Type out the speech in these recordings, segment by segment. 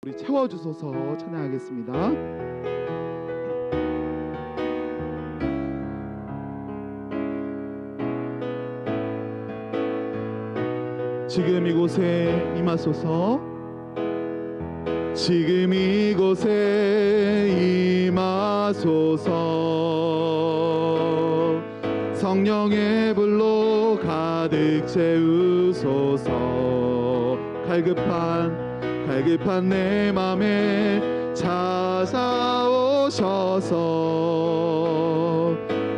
우리 채워주소서 찬양하겠습니다. 지금 이곳에 임하소서. 지금 이곳에 임하소서. 성령의 불로 가득 채우소서. 갈급한 내 맘에 찾아오셔서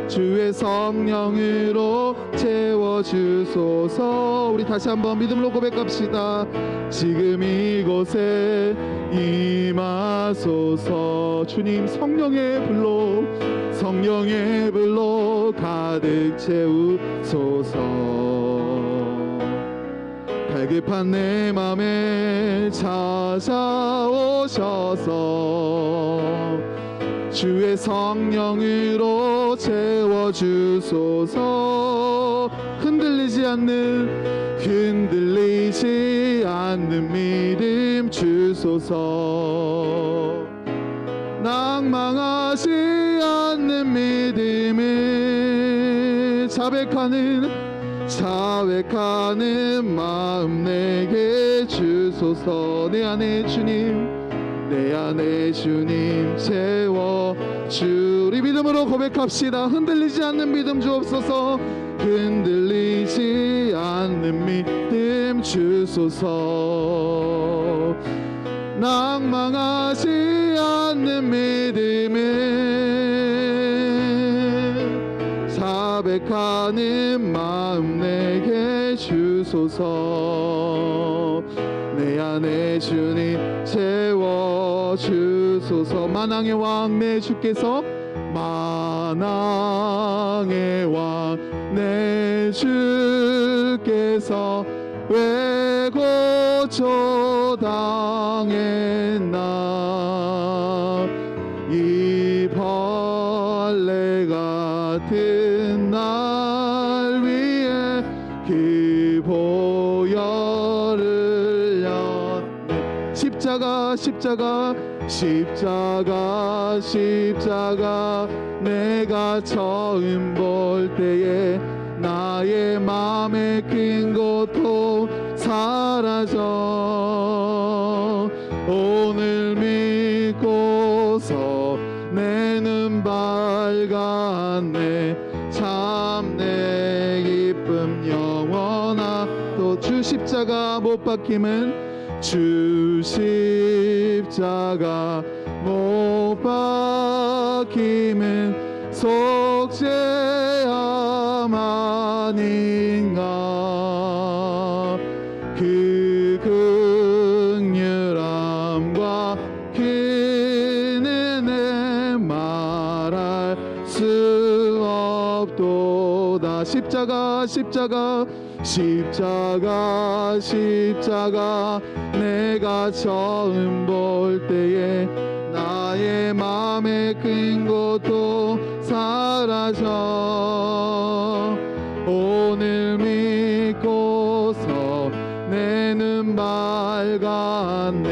주의 성령으로 채워주소서. 우리 다시 한번 믿음으로 고백합시다. 지금 이곳에 임하소서. 주님 성령의 불로 가득 채우소서. 갈급한 내 맘에 찾아오셔서 주의 성령으로 채워주소서. 흔들리지 않는 믿음 주소서. 낭망하지 않는 믿음을 자백하는 마음 내게 주소서. 내 안에 주님 채워주. 우리 믿음으로 고백합시다. 흔들리지 않는 믿음 주옵소서. 흔들리지 않는 믿음 주소서. 낭망하지 않는 믿음을 자백하는 마음 내게 주소서. 내 안에 주님 채워주소서. 만왕의 왕 내 주께서 만왕의 왕 내 주께서 왜 고초당했나. 이 벌레 같은 날 위에 그 보혈을 흘렸네. 십자가 내가 처음 볼 때에 나의 맘의 큰 고통 사라져. 오늘 믿고서 내 눈 밝았네. 참 내 기쁨 영원하도. 주 십자가 못 박힘은 주 십자가 못 박힘은 속죄함 아닌가. 그 긍휼함과 그 은혜 말할 수 없도다. 십자가 내가 처음 볼 때에 나의 맘의 큰 고통 사라져. 오늘 믿고서 내 눈 밝았네.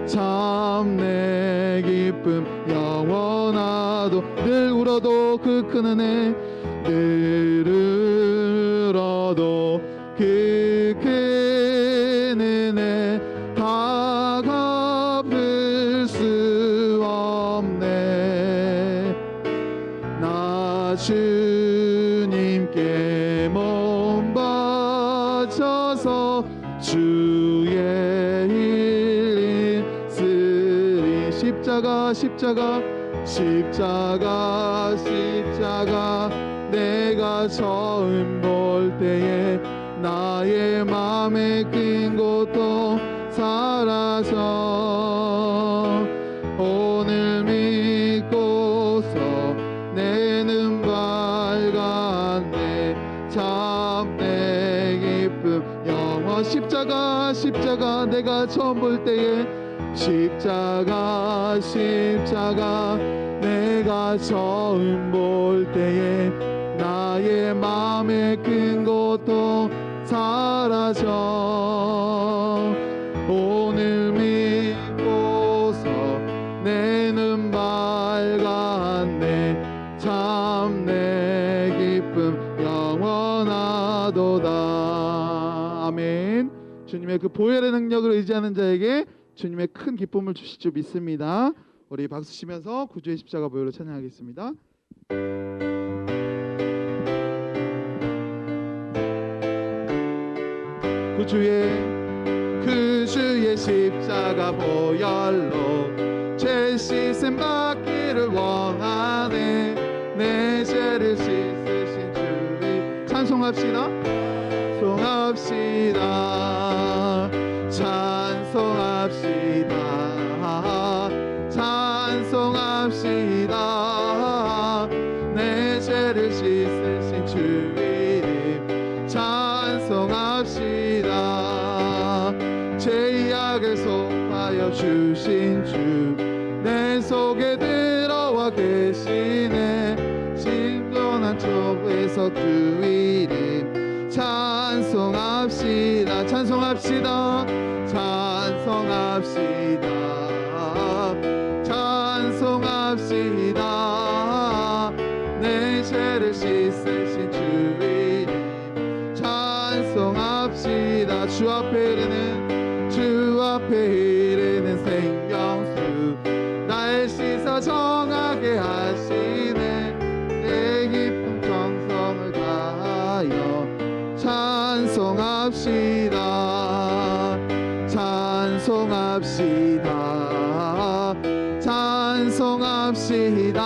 참 내 기쁨 영원하도. 늘 울어도 그 큰 은혜, 늘 울어도 그 큰 은혜 다 갚을 수 없네. 나 주님께 몸 바쳐서 주의 일 있으리. 십자가 내가 처음 볼 때에 나의 맘의 큰 고통 사라져. 오늘 믿고서 내 눈 밝았네. 참 내 기쁨 영원. 십자가 내가 처음 볼 때에 십자가 내가 처음 볼 때에 나의 맘의 큰 고통 사라져. 오늘 믿고 아멘. 주님의 그 보혈의 능력을 의지하는 자에게 주님의 큰 기쁨을 주실 줄 믿습니다. 우리 박수 치면서 구주의 십자가 보혈로 찬양하겠습니다. 그주의 십자가 보혈로 죄 씻음 받기를 원하네. 내 죄를 씻으신 주의 찬송합시다. 찬송합시다. 내 죄를 씻으신 주 이름 찬송합시다. 죄악을 속하여 주신 주 내 속에 들어와 계시네. 진동한 좁에서 주 이름 찬송합시다. 찬송합시다. 찬송합시다. 찬송합시다. 내 죄를 씻으신 주 이름 찬송합시다. 주 앞에 흐르는 생명수 날 씻어 정하게 하시네. 내 기쁨 정성을 다하여 찬송합시다. 찬송합시다. 찬송합시다.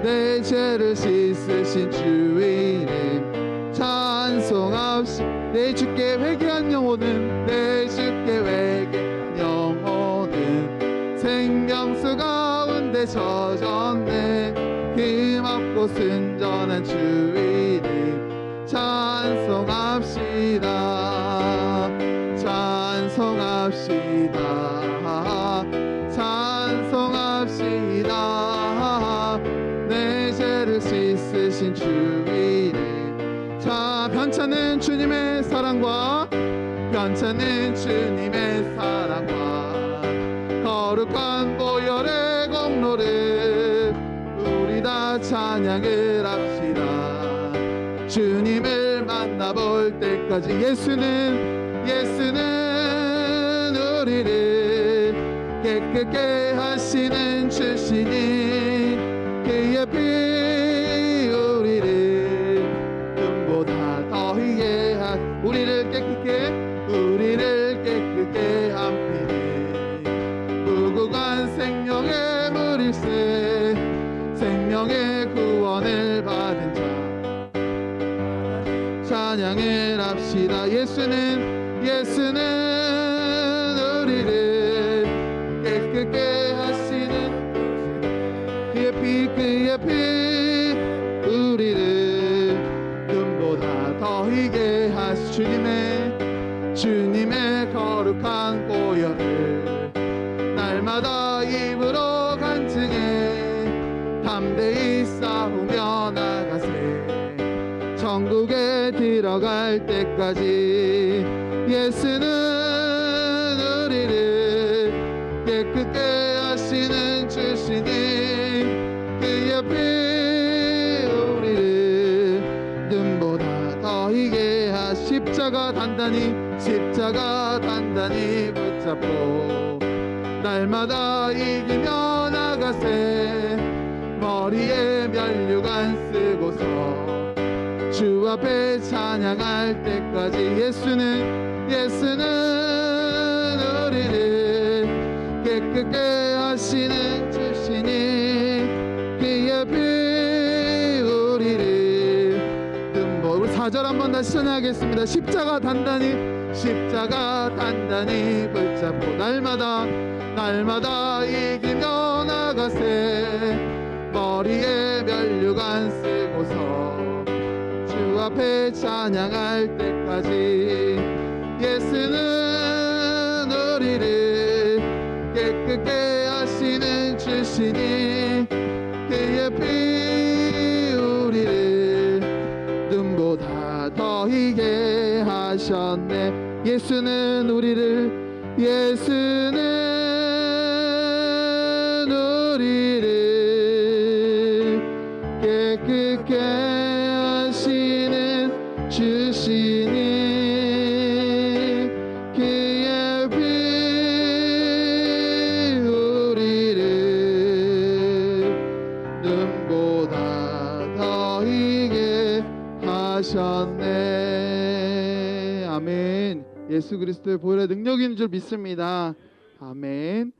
내 죄를 씻으신 주 이름 찬송합시다. 내 주께 회개한 영혼은 내 주께 회개한 영혼은 생명수 가운데 젖었네. 힘없고 순전한 주 이름 찬송합시다. 찬송합시다. 찬송합시다. 내 죄를 씻으신 주 이름. 자, 편찮은 주님의 사랑과 거룩한 보혈의 공로를 우리 다 찬양을 합시다. 주님을 만나볼 때까지 예수는 우리를 깨끗게 하시는 주시니 그의 피 우리를 눈보다 더히게 우리를 깨끗게 한 피니 무궁한 생명의 물일세. 생명의 구원을 받은 자 찬양을 합시다. 예수는 우리를 깨끗게 하시는 그의 피 우리를 눈보다 더히게 하시. 주님의 거룩한 보혈을 날마다 입으로 간증해 담대히 싸우며 나가세. 천국에 들어갈 때까지 예수는 우리를 깨끗게 하시는 주시니 그의 피 우리를 눈보다 더히게 하시. 십자가 단단히 붙잡고 날마다 이기며 나가세. 머리에 면류관 쓰고서 주 앞에 찬양할 때까지 예수는 우리를 깨끗게 하시는 주시니 그의 피 우리를 눈보라. 4절 한번 다시 찬양하겠습니다. 십자가 단단히 붙잡고 날마다 이기며 나가세. 머리에 면류관 쓰고서 주 앞에 찬양할 때까지 예수는 우리를 깨끗게 하시는 주시니 그의 피 우리를 눈보다 더히게 하셨네. 예수는 우리를 깨끗게 하시는 주 주시니 그의 피 우리를 눈보다 더 희게 하셨네. 아멘. 예수 그리스도의 보혈의 능력이 있는 줄 믿습니다. 아멘.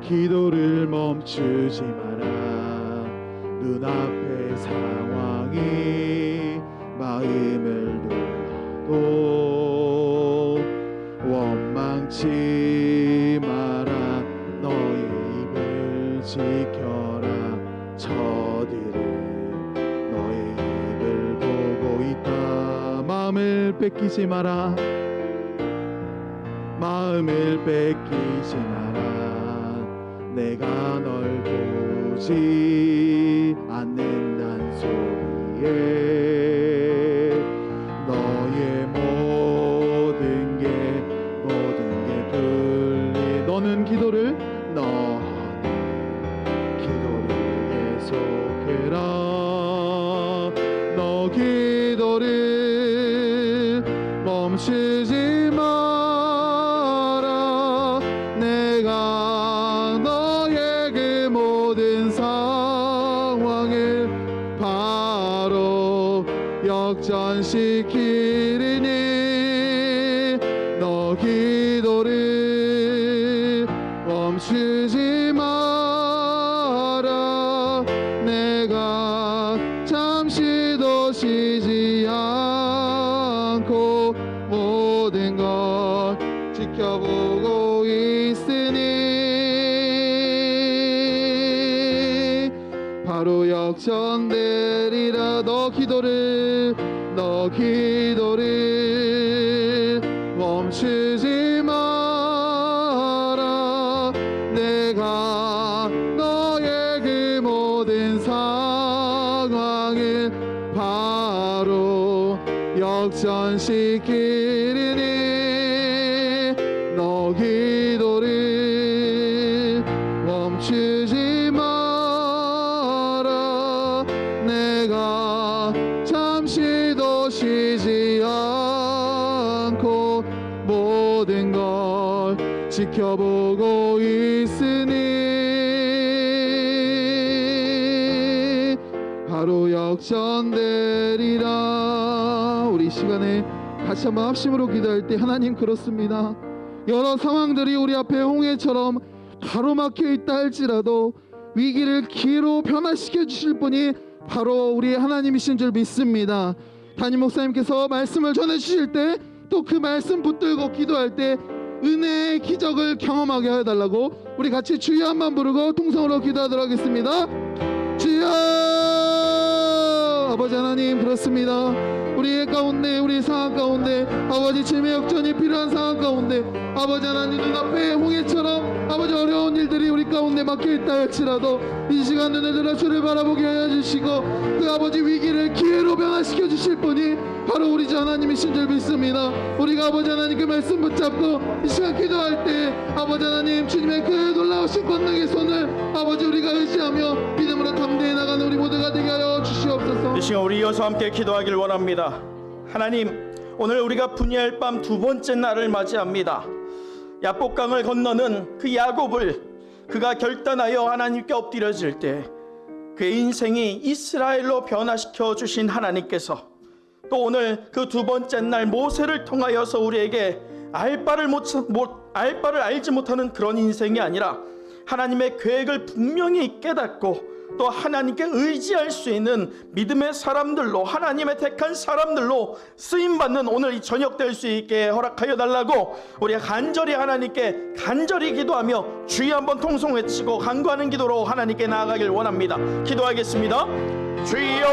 기도를 멈추지 마라. 눈앞의 상황이 마음을 눌러도 원망치 마라. 너의 입을 지켜라. 저들은 너의 입을 보고 있다. 마음을 뺏기지 마라. 마음을 뺏기지 마라. 내가 널 보지 않는단 소리에 너의 모든 게 들리. 너는 기도를 계속해라. 너 기도를 멈추지 마라. 내가 너의 그 모든 상황을 바로 역전시키리니 너 기도를 멈추지 마라. 내가 잠시도 쉬지 않고 모든 걸 지켜보고 있으니 바로 역전되리라. 너 기도를 멈추지 마라. 내가 너의 그 모든 상황을 바로 역전시키리니 너 기도를 멈추지 마라. 내가 잠시도 쉬지 않고 모든 걸 지켜보고 있으니 바로 역전되리라. 우리 이 시간에 같이 한번 합심으로 기도할 때 하나님 그렇습니다. 여러 상황들이 우리 앞에 홍해처럼 가로막혀 있다 할지라도 위기를 기회로 변화시켜 주실 분이 바로 우리 하나님이신 줄 믿습니다. 담임 목사님께서 말씀을 전해 주실 때 또 그 말씀 붙들고 기도할 때 은혜의 기적을 경험하게 해달라고 우리 같이 주여 한번 부르고 통성으로 기도하도록 하겠습니다. 주여. 아버지 하나님 그렇습니다. 우리의 가운데 우리 상황 가운데 아버지 치매 역전이 필요한 상황 가운데 아버지 하나님 눈앞에 홍해처럼 아버지 어려운 일들이 우리 가운데 막혀있다 할지라도 이 시간 눈을 들어 주를 바라보게 하여 주시고 그 아버지 위기를 기회로 변화시켜 주실 분이 바로 우리 주 하나님이신 줄 믿습니다. 우리가 아버지 하나님 그 말씀 붙잡고 이 시간 기도할 때 아버지 하나님 주님의 그 놀라우신 권능의 손을 아버지 우리가 의지하며 믿음으로 담대히 나가는 우리 모두가 되게 하여 주시옵소서. 이 시간 우리 이어서 함께 기도하길 원합니다. 하나님, 오늘 우리가 분이할 밤 두 번째 날을 맞이합니다. 야복강을 건너는 그 야곱을 그가 결단하여 하나님께 엎드려질 때 그의 인생이 이스라엘로 변화시켜 주신 하나님께서 또 오늘 그 두 번째 날 모세를 통하여서 우리에게 알 바를 알지 못하는 그런 인생이 아니라 하나님의 계획을 분명히 깨닫고 또 하나님께 의지할 수 있는 믿음의 사람들로 하나님의 택한 사람들로 쓰임받는 오늘 이 저녁 될 수 있게 허락하여 달라고 우리가 간절히 하나님께 간절히 기도하며 주의 한번 통성 외치고 간구하는 기도로 하나님께 나아가길 원합니다. 기도하겠습니다. 주여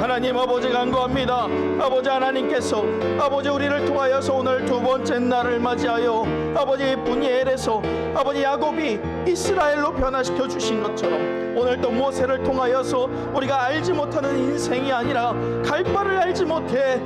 하나님 아버지 간구합니다. 아버지 하나님께서 아버지 우리를 통하여서 오늘 두 번째 날을 맞이하여 아버지 분이엘에서 아버지 야곱이 이스라엘로 변화시켜 주신 것처럼 오늘 또 모세를 통하여서 우리가 알지 못하는 인생이 아니라 갈 바를 알지 못해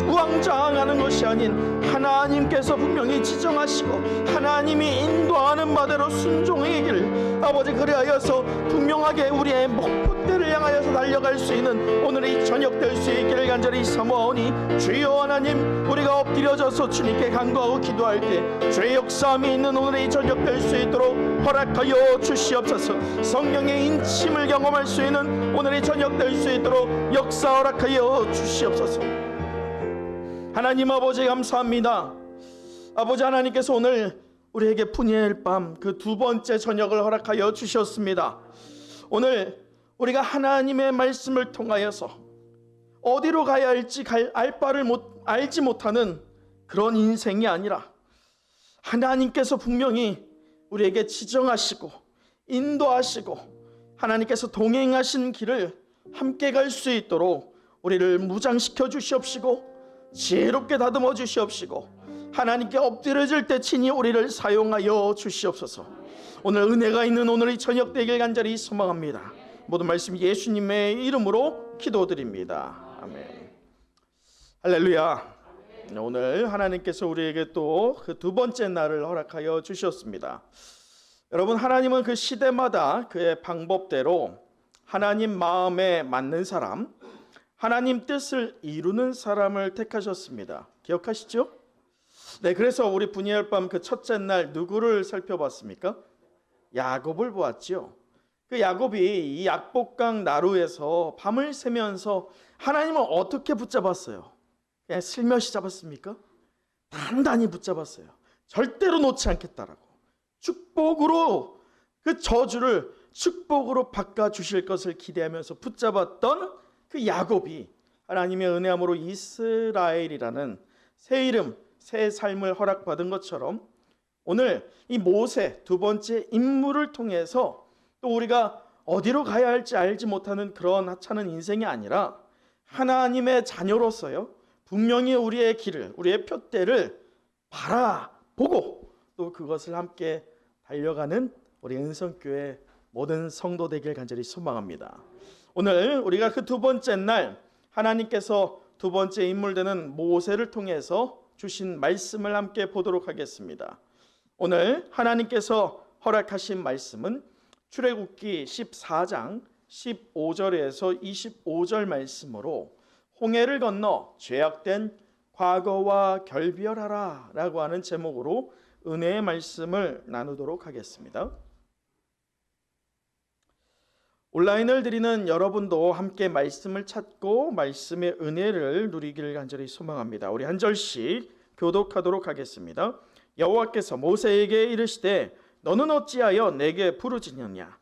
우왕좌왕하는 것이 아닌 하나님께서 분명히 지정하시고 하나님이 인도하는 바대로 순종하기를 아버지 그리하여서 분명하게 우리의 목표대를 향하여서 달려갈 수 있는 오늘의 저녁 될 수 있기를 간절히 사모하오니 주여 하나님 우리가 엎드려져서 주님께 간구하고 기도할 때 죄의 역사함이 있는 오늘의 저녁 될 수 있도록 허락하여 주시옵소서. 성령의 인침을 경험할 수 있는 오늘의 저녁 될 수 있도록 역사 허락하여 주시옵소서. 하나님 아버지 감사합니다. 아버지 하나님께서 오늘 우리에게 분이엘 밤 그 두 번째 저녁을 허락하여 주셨습니다. 오늘 우리가 하나님의 말씀을 통하여서 어디로 가야 할지 알 바를 알지 못하는 그런 인생이 아니라 하나님께서 분명히 우리에게 지정하시고 인도하시고 하나님께서 동행하신 길을 함께 갈 수 있도록 우리를 무장시켜 주시옵시고 지혜롭게 다듬어 주시옵시고 하나님께 엎드려질 때 친히 우리를 사용하여 주시옵소서. 오늘 은혜가 있는 오늘의 저녁 되길 간절히 소망합니다. 모든 말씀 예수님의 이름으로 기도드립니다. 아멘. 할렐루야. 오늘 하나님께서 우리에게 또 그 두 번째 날을 허락하여 주셨습니다. 여러분, 하나님은 그 시대마다 그의 방법대로 하나님 마음에 맞는 사람, 하나님 뜻을 이루는 사람을 택하셨습니다. 기억하시죠? 네, 그래서 우리 분이엘 밤 그 첫째 날 누구를 살펴봤습니까? 야곱을 보았죠. 그 야곱이 이 약복강 나루에서 밤을 새면서 하나님을 어떻게 붙잡았어요? 그냥 슬며시 잡았습니까? 단단히 붙잡았어요. 절대로 놓지 않겠다라고. 축복으로 그 저주를 축복으로 바꿔주실 것을 기대하면서 붙잡았던 그 야곱이 하나님의 은혜함으로 이스라엘이라는 새 이름, 새 삶을 허락받은 것처럼 오늘 이 모세 두 번째 인물을 통해서 또 우리가 어디로 가야 할지 알지 못하는 그런 하찮은 인생이 아니라 하나님의 자녀로서요 분명히 우리의 길을, 우리의 표대를 바라보고 또 그것을 함께 달려가는 우리 은성교회 모든 성도 되길 간절히 소망합니다. 오늘 우리가 그 두 번째 날 하나님께서 두 번째 인물 되는 모세를 통해서 주신 말씀을 함께 보도록 하겠습니다. 오늘 하나님께서 허락하신 말씀은 출애굽기 14장 15절에서 25절 말씀으로 홍해를 건너 죄악된 과거와 결별하라 라고 하는 제목으로 은혜의 말씀을 나누도록 하겠습니다. 온라인을 드리는 여러분도 함께 말씀을 찾고 말씀의 은혜를 누리기를 간절히 소망합니다. 우리 한 절씩 교독하도록 하겠습니다. 여호와께서 모세에게 이르시되 너는 어찌하여 내게 부르짖느냐?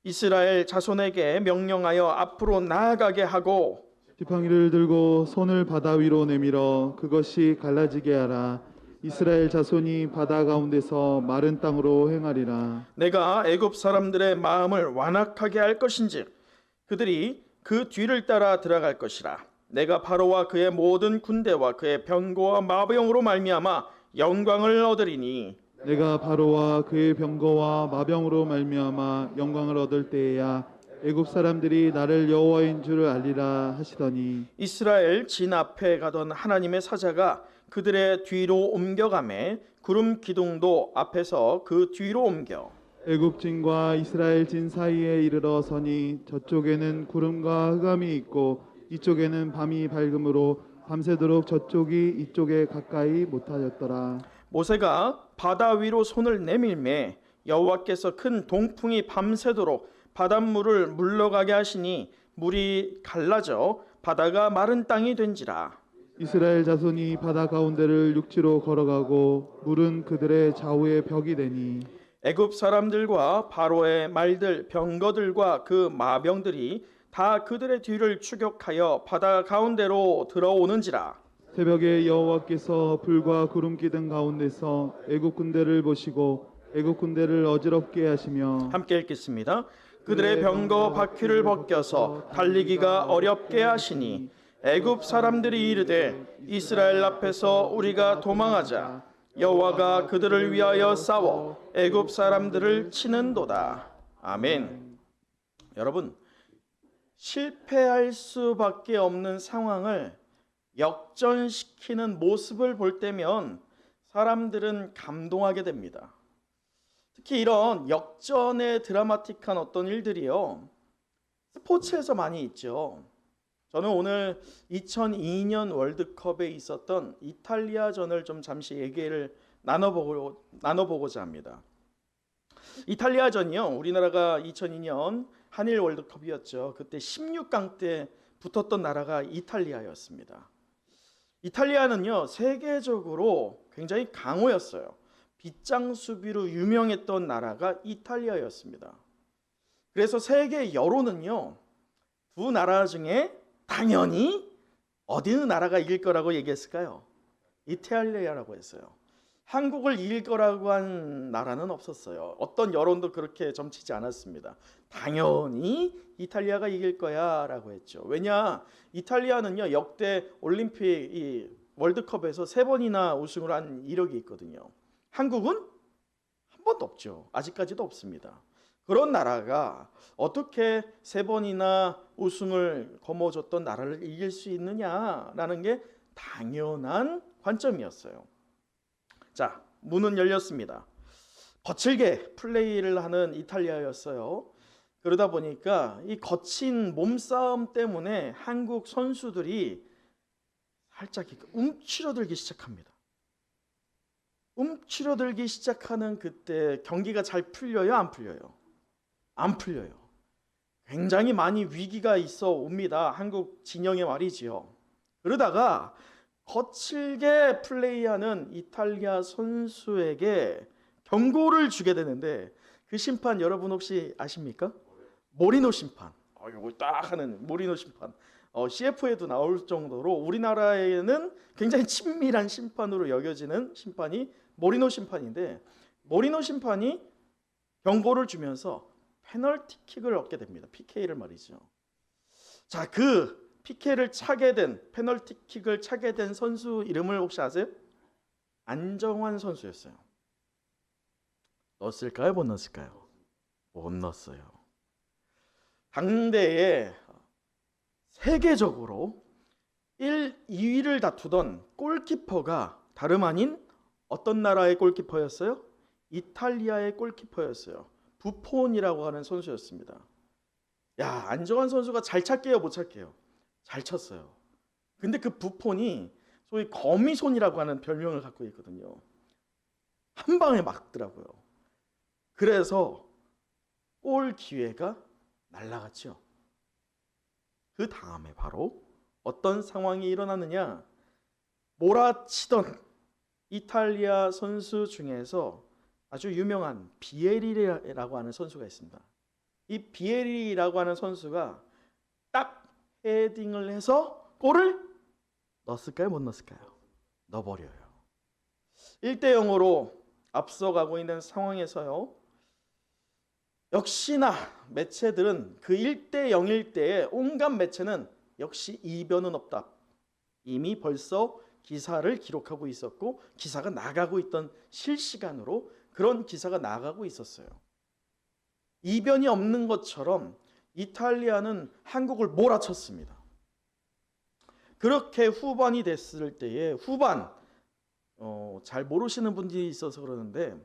이스라엘 자손에게 명령하여 앞으로 나아가게 하고 지팡이를 들고 손을 바다 위로 내밀어 그것이 갈라지게 하라. 이스라엘 자손이 바다 가운데서 마른 땅으로 행하리라. 내가 애굽 사람들의 마음을 완악하게 할 것인즉 그들이 그 뒤를 따라 들어갈 것이라. 내가 바로와 그의 모든 군대와 그의 병거와 마병으로 말미암아 영광을 얻으리니 내가 바로와 그의 병거와 마병으로 말미암아 영광을 얻을 때에야 애굽 사람들이 나를 여호와인 줄을 알리라 하시더니 이스라엘 진 앞에 가던 하나님의 사자가 그들의 뒤로 옮겨가매 구름 기둥도 앞에서 그 뒤로 옮겨 애굽 진과 이스라엘 진 사이에 이르러 서니 저쪽에는 구름과 흑암이 있고 이쪽에는 밤이 밝음으로 밤새도록 저쪽이 이쪽에 가까이 못하였더라. 모세가 바다 위로 손을 내밀매 여호와께서 큰 동풍이 밤새도록 바닷물을 물러가게 하시니 물이 갈라져 바다가 마른 땅이 된지라. 이스라엘 자손이 바다 가운데를 육지로 걸어가고 물은 그들의 좌우에 벽이 되니 애굽 사람들과 바로의 말들 병거들과 그 마병들이 다 그들의 뒤를 추격하여 바다 가운데로 들어오는지라. 새벽에 여호와께서 불과 구름 기둥 가운데서 애굽 군대를 보시고 애굽 군대를 어지럽게 하시며 함께 읽겠습니다. 그들의 병거 바퀴를 벗겨서 달리기가 어렵게 하시니 애굽 사람들이 이르되 이스라엘 앞에서 우리가 도망하자. 여호와가 그들을 위하여 싸워 애굽 사람들을 치는도다. 아멘. 여러분, 실패할 수밖에 없는 상황을 역전시키는 모습을 볼 때면 사람들은 감동하게 됩니다. 특히 이런 역전의 드라마틱한 어떤 일들이요, 스포츠에서 많이 있죠. 저는 오늘 2002년 월드컵에 있었던 이탈리아전을 좀 잠시 얘기를 나눠보고자 합니다. 이탈리아전이요, 우리나라가 2002년 한일 월드컵이었죠. 그때 16강 때 붙었던 나라가 이탈리아였습니다. 이탈리아는요, 세계적으로 굉장히 강호였어요. 빗장 수비로 유명했던 나라가 이탈리아였습니다. 그래서 세계 여론은요, 두 나라 중에 당연히 어느 나라가 이길 거라고 얘기했을까요? 이탈리아라고 했어요. 한국을 이길 거라고 한 나라는 없었어요. 어떤 여론도 그렇게 점치지 않았습니다. 당연히 이탈리아가 이길 거야 라고 했죠. 왜냐, 이탈리아는요, 역대 올림픽 이 월드컵에서 3번이나 우승을 한 이력이 있거든요. 한국은 한 번도 없죠. 아직까지도 없습니다. 그런 나라가 어떻게 3번이나 우승을 거머쥐었던 나라를 이길 수 있느냐라는 게 당연한 관점이었어요. 자, 문은 열렸습니다. 거칠게 플레이를 하는 이탈리아였어요. 그러다 보니까 이 거친 몸싸움 때문에 한국 선수들이 살짝 움츠러들기 시작합니다. 움츠러들기 시작하는 그때 경기가 잘 풀려요? 안 풀려요? 안 풀려요. 굉장히 많이 위기가 있어 옵니다. 한국 진영에 말이지요. 그러다가 거칠게 플레이하는 이탈리아 선수에게 경고를 주게 되는데, 그 심판 여러분 혹시 아십니까? 모리노 심판. 이거 딱 하는 모리노 심판. CF에도 나올 정도로 우리나라에는 굉장히 친밀한 심판으로 여겨지는 심판이 모리노 심판인데, 모리노 심판이 경고를 주면서 페널티킥을 얻게 됩니다. PK를 말이죠. 자, 그 PK를 차게 된, 페널티킥을 차게 된 선수 이름을 혹시 아세요? 안정환 선수였어요. 넣었을까요? 못 넣었을까요? 못 넣었어요. 당대에 세계적으로 1, 2위를 다투던 골키퍼가 다름 아닌 어떤 나라의 골키퍼였어요? 이탈리아의 골키퍼였어요. 부폰이라고 하는 선수였습니다. 야, 안정환 선수가 잘 찼게요, 못 찼게요? 잘 쳤어요. 근데 그 부폰이 소위 거미손이라고 하는 별명을 갖고 있거든요. 한 방에 막더라고요. 그래서 골 기회가 날아갔죠. 그 다음에 바로 어떤 상황이 일어나느냐, 몰아치던 이탈리아 선수 중에서 아주 유명한 비에리라고 하는 선수가 있습니다. 이 비에리라고 하는 선수가 딱 헤딩을 해서 골을 넣었을까요? 못 넣었을까요? 넣어버려요. 1대0으로 앞서가고 있는 상황에서요, 역시나 매체들은 그 1대0일 때에 온갖 매체는 역시 이변은 없다. 이미 벌써 기사를 기록하고 있었고 기사가 나가고 있던 실시간으로 그런 기사가 나가고 있었어요. 이변이 없는 것처럼 이탈리아는 한국을 몰아쳤습니다. 그렇게 후반이 됐을 때에 후반, 잘 모르시는 분들이 있어서 그러는데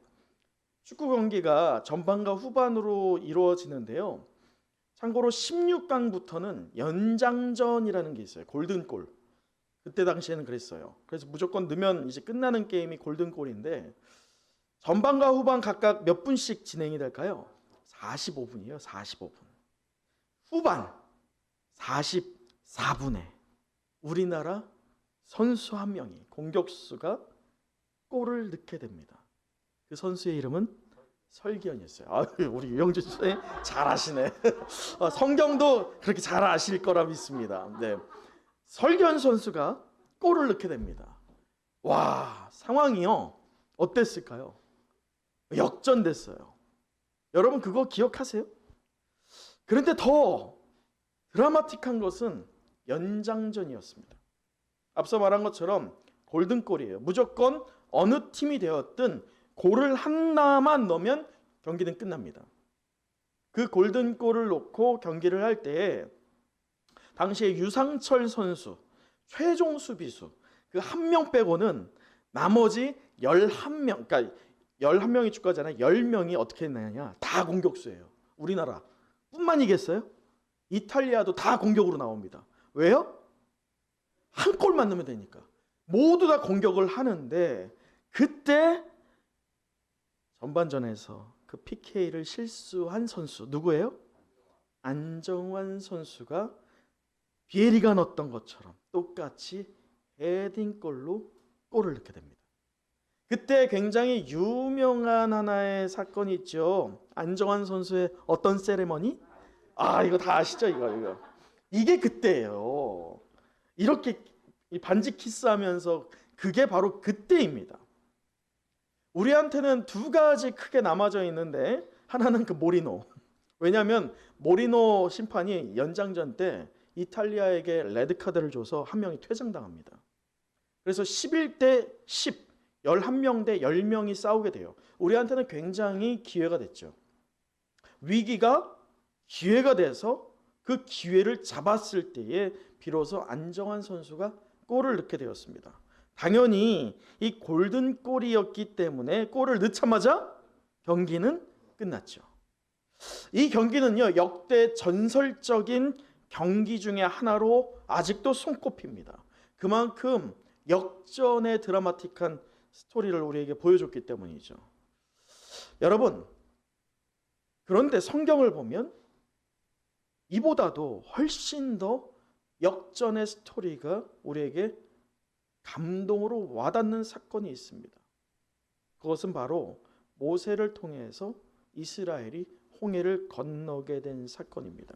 축구 경기가 전반과 후반으로 이루어지는데요. 참고로 16강부터는 연장전이라는 게 있어요. 골든골. 그때 당시에는 그랬어요. 그래서 무조건 넣으면 이제 끝나는 게임이 골든골인데, 전반과 후반 각각 몇 분씩 진행이 될까요? 45분이에요. 45분. 후반 44분에 우리나라 선수 한 명이, 공격수가 골을 넣게 됩니다. 그 선수의 이름은 설기현이었어요. 우리 유영준 선생님 잘 아시네. 성경도 그렇게 잘 아실 거라 믿습니다. 네. 설기현 선수가 골을 넣게 됩니다. 와, 상황이요, 어땠을까요? 역전됐어요. 여러분 그거 기억하세요? 그런데 더 드라마틱한 것은 연장전이었습니다. 앞서 말한 것처럼 골든골이에요. 무조건 어느 팀이 되었든 골을 하나만 넣으면 경기는 끝납니다. 그 골든골을 놓고 경기를 할 때에 당시에 유상철 선수 최종 수비수 그 한 명 빼고는 나머지 11명, 그러니까 11명이 축구하잖아요. 10명이 어떻게 했느냐? 다 공격수예요. 우리나라 뿐만이겠어요? 이탈리아도 다 공격으로 나옵니다. 왜요? 한 골만 넣으면 되니까. 모두 다 공격을 하는데 그때 전반전에서 그 PK를 실수한 선수 누구예요? 안정환 선수가 비에리가 넣었던 것처럼 똑같이 헤딩골로 골을 넣게 됩니다. 그때 굉장히 유명한 하나의 사건이 있죠. 안정환 선수의 어떤 세레머니? 이거 다 아시죠? 이거. 이게 그때예요. 이렇게 반지 키스하면서 그게 바로 그때입니다. 우리한테는 두 가지 크게 남아져 있는데 하나는 그 모리노. 왜냐하면 모리노 심판이 연장전 때 이탈리아에게 레드카드를 줘서 한 명이 퇴장당합니다. 그래서 11대 10, 11명 대 10명이 싸우게 돼요. 우리한테는 굉장히 기회가 됐죠. 위기가 기회가 돼서 그 기회를 잡았을 때에 비로소 안정환 선수가 골을 넣게 되었습니다. 당연히 이 골든골이었기 때문에 골을 넣자마자 경기는 끝났죠. 이 경기는요, 역대 전설적인 경기 중에 하나로 아직도 손꼽힙니다. 그만큼 역전의 드라마틱한 스토리를 우리에게 보여줬기 때문이죠. 여러분, 그런데 성경을 보면 이보다도 훨씬 더 역전의 스토리가 우리에게 감동으로 와닿는 사건이 있습니다. 그것은 바로 모세를 통해서 이스라엘이 홍해를 건너게 된 사건입니다.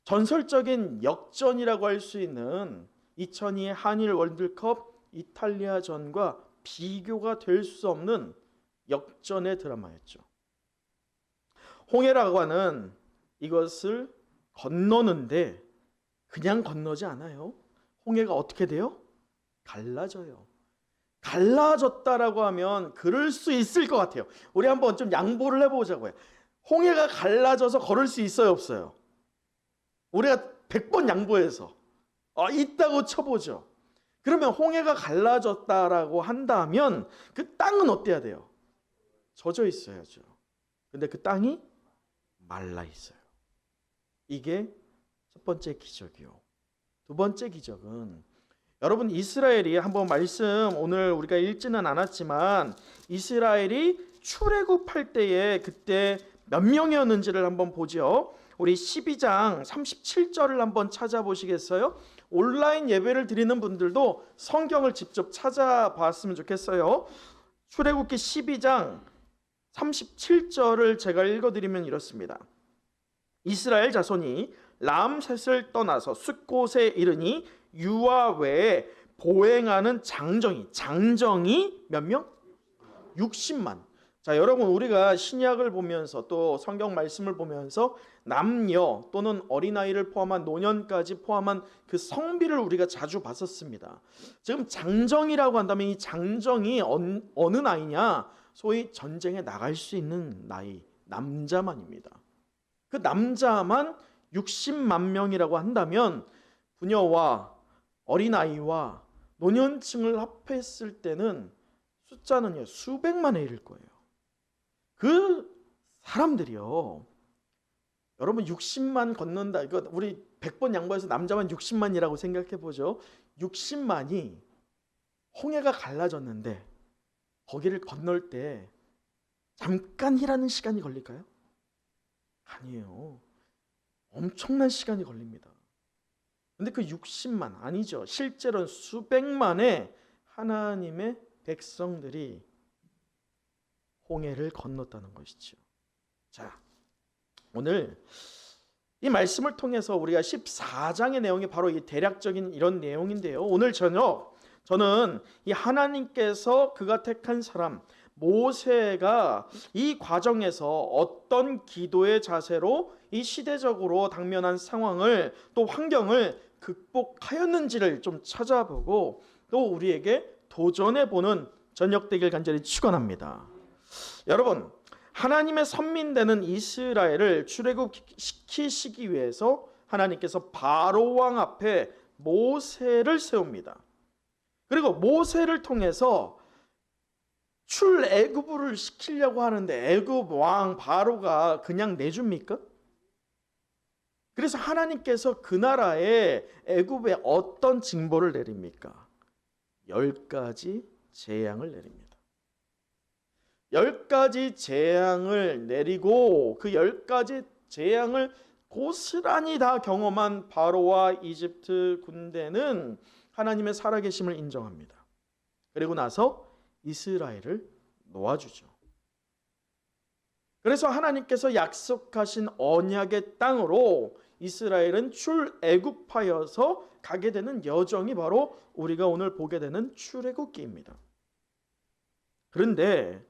전설적인 역전이라고 할 수 있는 2002 한일 월드컵 이탈리아전과 비교가 될 수 없는 역전의 드라마였죠. 홍해라고 하는 이것을 건너는데 그냥 건너지 않아요. 홍해가 어떻게 돼요? 갈라져요. 갈라졌다라고 하면 그럴 수 있을 것 같아요. 우리 한번 좀 양보를 해보자고요. 홍해가 갈라져서 걸을 수 있어요, 없어요? 우리가 100번 양보해서 있다고 쳐보죠. 그러면 홍해가 갈라졌다라고 한다면 그 땅은 어때야 돼요? 젖어 있어야죠. 근데 그 땅이 말라 있어요. 이게 첫 번째 기적이요. 두 번째 기적은 여러분, 이스라엘이 한번 말씀 오늘 우리가 읽지는 않았지만 이스라엘이 출애굽할 때에 그때 몇 명이었는지를 한번 보죠. 우리 12장 37절을 한번 찾아보시겠어요? 온라인 예배를 드리는 분들도 성경을 직접 찾아봤으면 좋겠어요. 출애굽기 12장 37절을 제가 읽어드리면 이렇습니다. 이스라엘 자손이 람셋을 떠나서 숫곳에 이르니 유아 외에 보행하는 장정이 몇 명? 60만. 자, 여러분, 우리가 신약을 보면서 또 성경 말씀을 보면서 남녀 또는 어린아이를 포함한 노년까지 포함한 그 성비를 우리가 자주 봤었습니다. 지금 장정이라고 한다면 이 장정이 어느 나이냐? 소위 전쟁에 나갈 수 있는 나이, 남자만입니다. 그 남자만 60만 명이라고 한다면 부녀와 어린아이와 노년층을 합했을 때는 숫자는요, 수백만에 이를 거예요. 그 사람들이요, 여러분 60만 건넌다, 이거 우리 100번 양보해서 남자만 60만이라고 생각해 보죠. 60만이 홍해가 갈라졌는데 거기를 건널 때 잠깐이라는 시간이 걸릴까요? 아니에요. 엄청난 시간이 걸립니다. 근데 그 60만 아니죠. 실제로는 수백만의 하나님의 백성들이 홍해를 건넜다는 것이죠. 자, 오늘 이 말씀을 통해서 우리가 14장의 내용이 바로 이 대략적인 이런 내용인데요. 오늘 저녁 저는 이 하나님께서 그가 택한 사람 모세가 이 과정에서 어떤 기도의 자세로 이 시대적으로 당면한 상황을 또 환경을 극복하였는지를 좀 찾아보고 또 우리에게 도전해보는 저녁 되길 간절히 축원합니다. 여러분, 하나님의 선민되는 이스라엘을 출애굽시키시기 위해서 하나님께서 바로 왕 앞에 모세를 세웁니다. 그리고 모세를 통해서 출애굽을 시키려고 하는데 애굽 왕 바로가 그냥 내줍니까? 그래서 하나님께서 그 나라에 애굽에 어떤 징벌을 내립니까? 10가지 재앙을 내립니다. 10가지 재앙을 내리고 그 10가지 재앙을 고스란히 다 경험한 바로와 이집트 군대는 하나님의 살아계심을 인정합니다. 그리고 나서 이스라엘을 놓아주죠. 그래서 하나님께서 약속하신 언약의 땅으로 이스라엘은 출애굽하여서 가게 되는 여정이 바로 우리가 오늘 보게 되는 출애굽기입니다. 그런데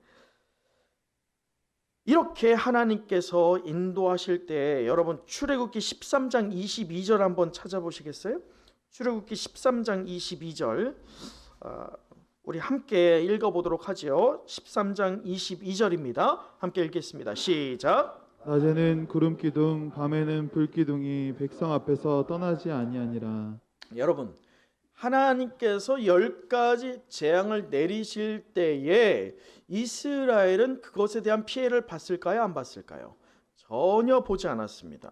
이렇게 하나님께서 인도하실 때 여러분 출애굽기 13장 22절 한번 찾아보시겠어요? 출애굽기 13장 22절 우리 함께 읽어보도록 하죠. 13장 22절입니다. 함께 읽겠습니다. 시작. 낮에는 구름 기둥 밤에는 불 기둥이 백성 앞에서 떠나지 아니하니라. 여러분, 하나님께서 10가지 재앙을 내리실 때에 이스라엘은 그것에 대한 피해를 봤을까요? 안 봤을까요? 전혀 보지 않았습니다.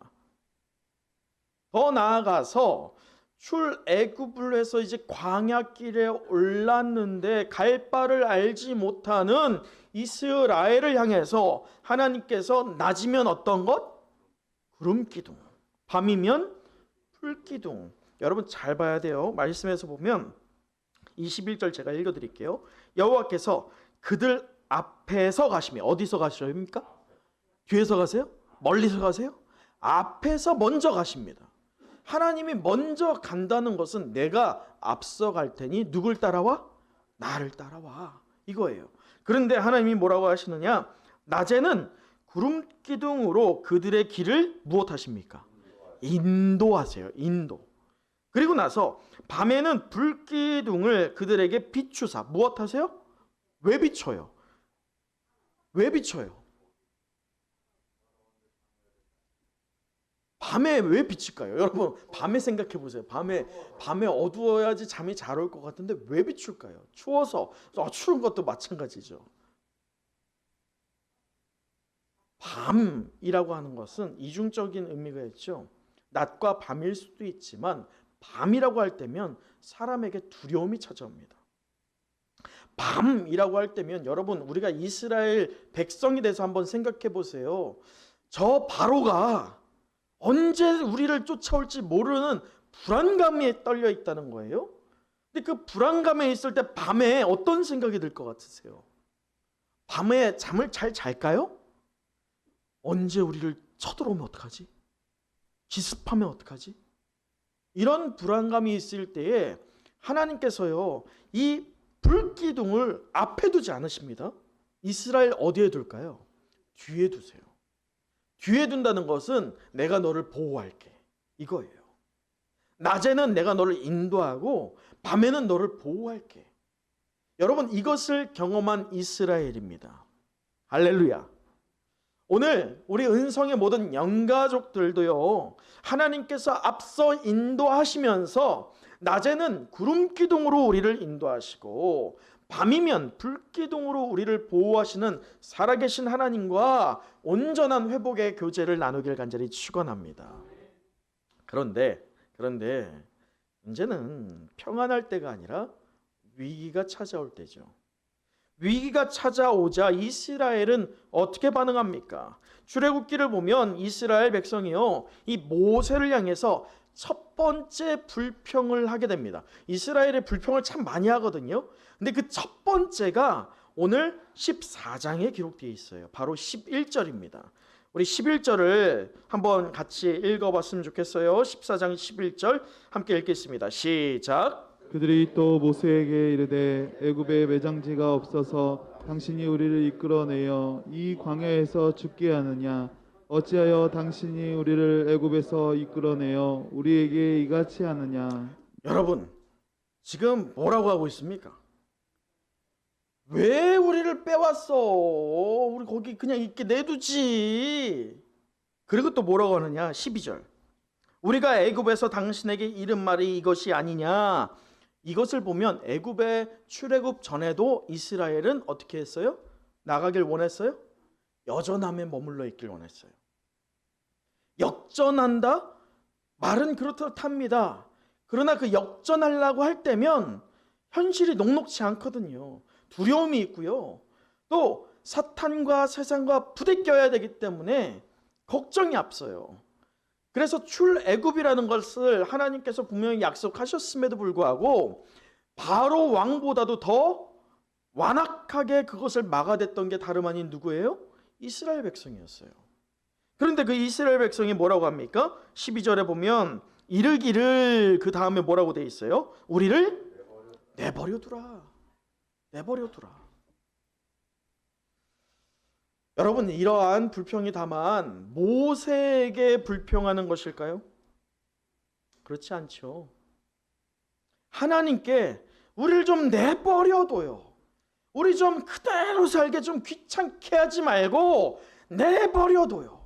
더 나아가서 출애굽을 해서 이제 광야길에 올랐는데 갈 바를 알지 못하는 이스라엘을 향해서 하나님께서 낮이면 어떤 것? 구름 기둥, 밤이면 불 기둥. 여러분 잘 봐야 돼요. 말씀에서 보면 21절 제가 읽어드릴게요. 여호와께서 그들 앞에서 가시며, 어디서 가십니까? 뒤에서 가세요? 멀리서 가세요? 앞에서 먼저 가십니다. 하나님이 먼저 간다는 것은 내가 앞서 갈 테니 누굴 따라와? 나를 따라와, 이거예요. 그런데 하나님이 뭐라고 하시느냐? 낮에는 구름 기둥으로 그들의 길을 무엇하십니까? 인도하세요. 인도. 그리고 나서 밤에는 불 기둥을 그들에게 비추사 무엇하세요? 왜 비춰요? 왜 비춰요? 밤에 왜 비칠까요? 여러분 밤에 생각해 보세요. 밤에 어두워야지 잠이 잘 올 것 같은데 왜 비출까요? 추워서. 추운 것도 마찬가지죠. 밤이라고 하는 것은 이중적인 의미가 있죠. 낮과 밤일 수도 있지만 밤이라고 할 때면 사람에게 두려움이 찾아옵니다. 밤이라고 할 때면 여러분 우리가 이스라엘 백성이 돼서 한번 생각해 보세요. 저 바로가 언제 우리를 쫓아올지 모르는 불안감에 떨려 있다는 거예요. 근데 그 불안감에 있을 때 밤에 어떤 생각이 들 것 같으세요? 밤에 잠을 잘 잘까요? 언제 우리를 쳐들어오면 어떡하지? 기습하면 어떡하지? 이런 불안감이 있을 때에 하나님께서요 이 불기둥을 앞에 두지 않으십니다. 이스라엘 어디에 둘까요? 뒤에 두세요. 뒤에 둔다는 것은 내가 너를 보호할게, 이거예요. 낮에는 내가 너를 인도하고 밤에는 너를 보호할게. 여러분 이것을 경험한 이스라엘입니다. 할렐루야. 오늘 우리 은성의 모든 영가족들도요 하나님께서 앞서 인도하시면서 낮에는 구름 기둥으로 우리를 인도하시고 밤이면 불 기둥으로 우리를 보호하시는 살아계신 하나님과 온전한 회복의 교제를 나누길 간절히 축원합니다. 그런데 문제는 평안할 때가 아니라 위기가 찾아올 때죠. 위기가 찾아오자 이스라엘은 어떻게 반응합니까? 출애굽기를 보면 이스라엘 백성이요 이 모세를 향해서 첫 번째 불평을 하게 됩니다. 이스라엘의 불평을 참 많이 하거든요. 근데 그 첫 번째가 오늘 14장에 기록되어 있어요. 바로 11절입니다. 우리 11절을 한번 같이 읽어봤으면 좋겠어요. 14장 11절 함께 읽겠습니다. 시작. 그들이 또 모세에게 이르되 애굽에 매장지가 없어서 당신이 우리를 이끌어내어 이 광야에서 죽게 하느냐? 어찌하여 당신이 우리를 애굽에서 이끌어내어 우리에게 이같이 하느냐? 여러분, 지금 뭐라고 하고 있습니까? 왜 우리를 빼왔어? 우리 거기 그냥 있게 내두지. 그리고 또 뭐라고 하느냐? 12절. 우리가 애굽에서 당신에게 이른 말이 이것이 아니냐? 이것을 보면 애굽의 출애굽 전에도 이스라엘은 어떻게 했어요? 나가길 원했어요? 여전함에 머물러 있길 원했어요. 역전한다? 말은 그렇답니다. 그러나 그 역전하려고 할 때면 현실이 녹록지 않거든요. 두려움이 있고요. 또 사탄과 세상과 부대껴야 되기 때문에 걱정이 앞서요. 그래서 출애굽이라는 것을 하나님께서 분명히 약속하셨음에도 불구하고 바로 왕보다도 더 완악하게 그것을 막아댔던 게 다름 아닌 누구예요? 이스라엘 백성이었어요. 그런데 그 이스라엘 백성이 뭐라고 합니까? 12절에 보면 이르기를, 그 다음에 뭐라고 돼 있어요? 우리를 내버려두라. 내버려두라. 여러분, 이러한 불평이 다만 모세에게 불평하는 것일까요? 그렇지 않죠. 하나님께 우리를 좀 내버려둬요. 우리 좀 그대로 살게 좀 귀찮게 하지 말고 내버려둬요.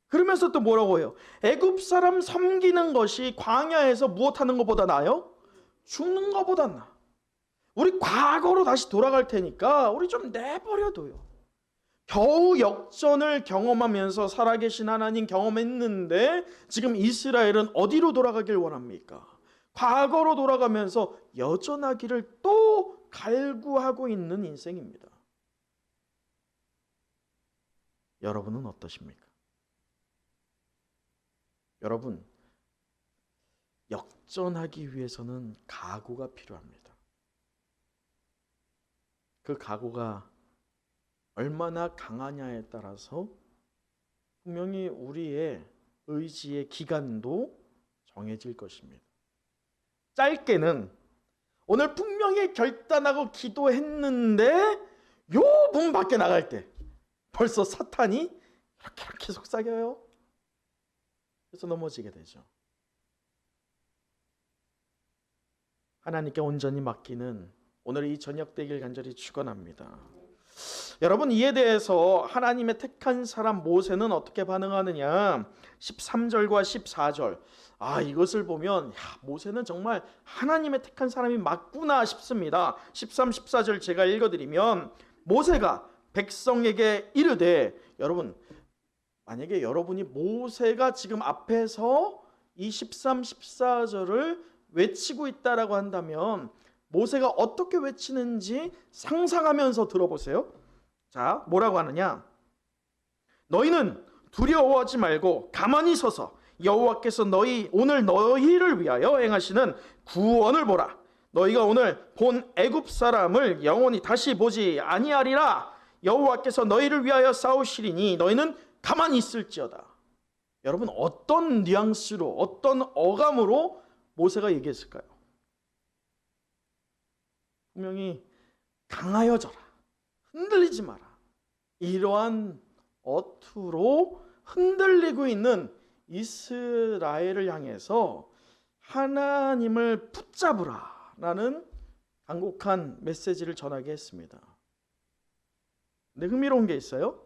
그러면서 또 뭐라고 해요? 애굽 사람 섬기는 것이 광야에서 무엇하는 것보다 나아요? 죽는 것보다 나아. 우리 과거로 다시 돌아갈 테니까 우리 좀 내버려둬요. 겨우 역전을 경험하면서 살아계신 하나님 경험했는데 지금 이스라엘은 어디로 돌아가길 원합니까? 과거로 돌아가면서 여전하기를 또 갈구하고 있는 인생입니다. 여러분은 어떠십니까? 여러분, 역전하기 위해서는 각오가 필요합니다. 그 각오가 얼마나 강하냐에 따라서 분명히 우리의 의지의 기간도 정해질 것입니다. 짧게는 오늘 분명히 결단하고 기도했는데 요 문 밖에 나갈 때 벌써 사탄이 이렇게 속삭여요. 그래서 넘어지게 되죠. 하나님께 온전히 맡기는 오늘 이 저녁 되길 간절히 축원합니다. 여러분, 이에 대해서 하나님의 택한 사람 모세는 어떻게 반응하느냐? 13절과 14절. 이것을 보면 모세는 정말 하나님의 택한 사람이 맞구나 싶습니다. 13, 14절 제가 읽어드리면 모세가 백성에게 이르되, 여러분, 만약에 여러분이 모세가 지금 앞에서 이 13, 14절을 외치고 있다라고 한다면 모세가 어떻게 외치는지 상상하면서 들어보세요. 자, 뭐라고 하느냐? 너희는 두려워하지 말고 가만히 서서 여호와께서 오늘 너희를 위하여 행하시는 구원을 보라. 너희가 오늘 본 애굽 사람을 영원히 다시 보지 아니하리라. 여호와께서 너희를 위하여 싸우시리니 너희는 가만히 있을지어다. 여러분, 어떤 뉘앙스로, 어떤 어감으로 모세가 얘기했을까요? 분명히 강하여져라, 흔들리지 마라, 이러한 어투로 흔들리고 있는 이스라엘을 향해서 하나님을 붙잡으라 라는 간곡한 메시지를 전하게 했습니다. 근데 흥미로운 게 있어요.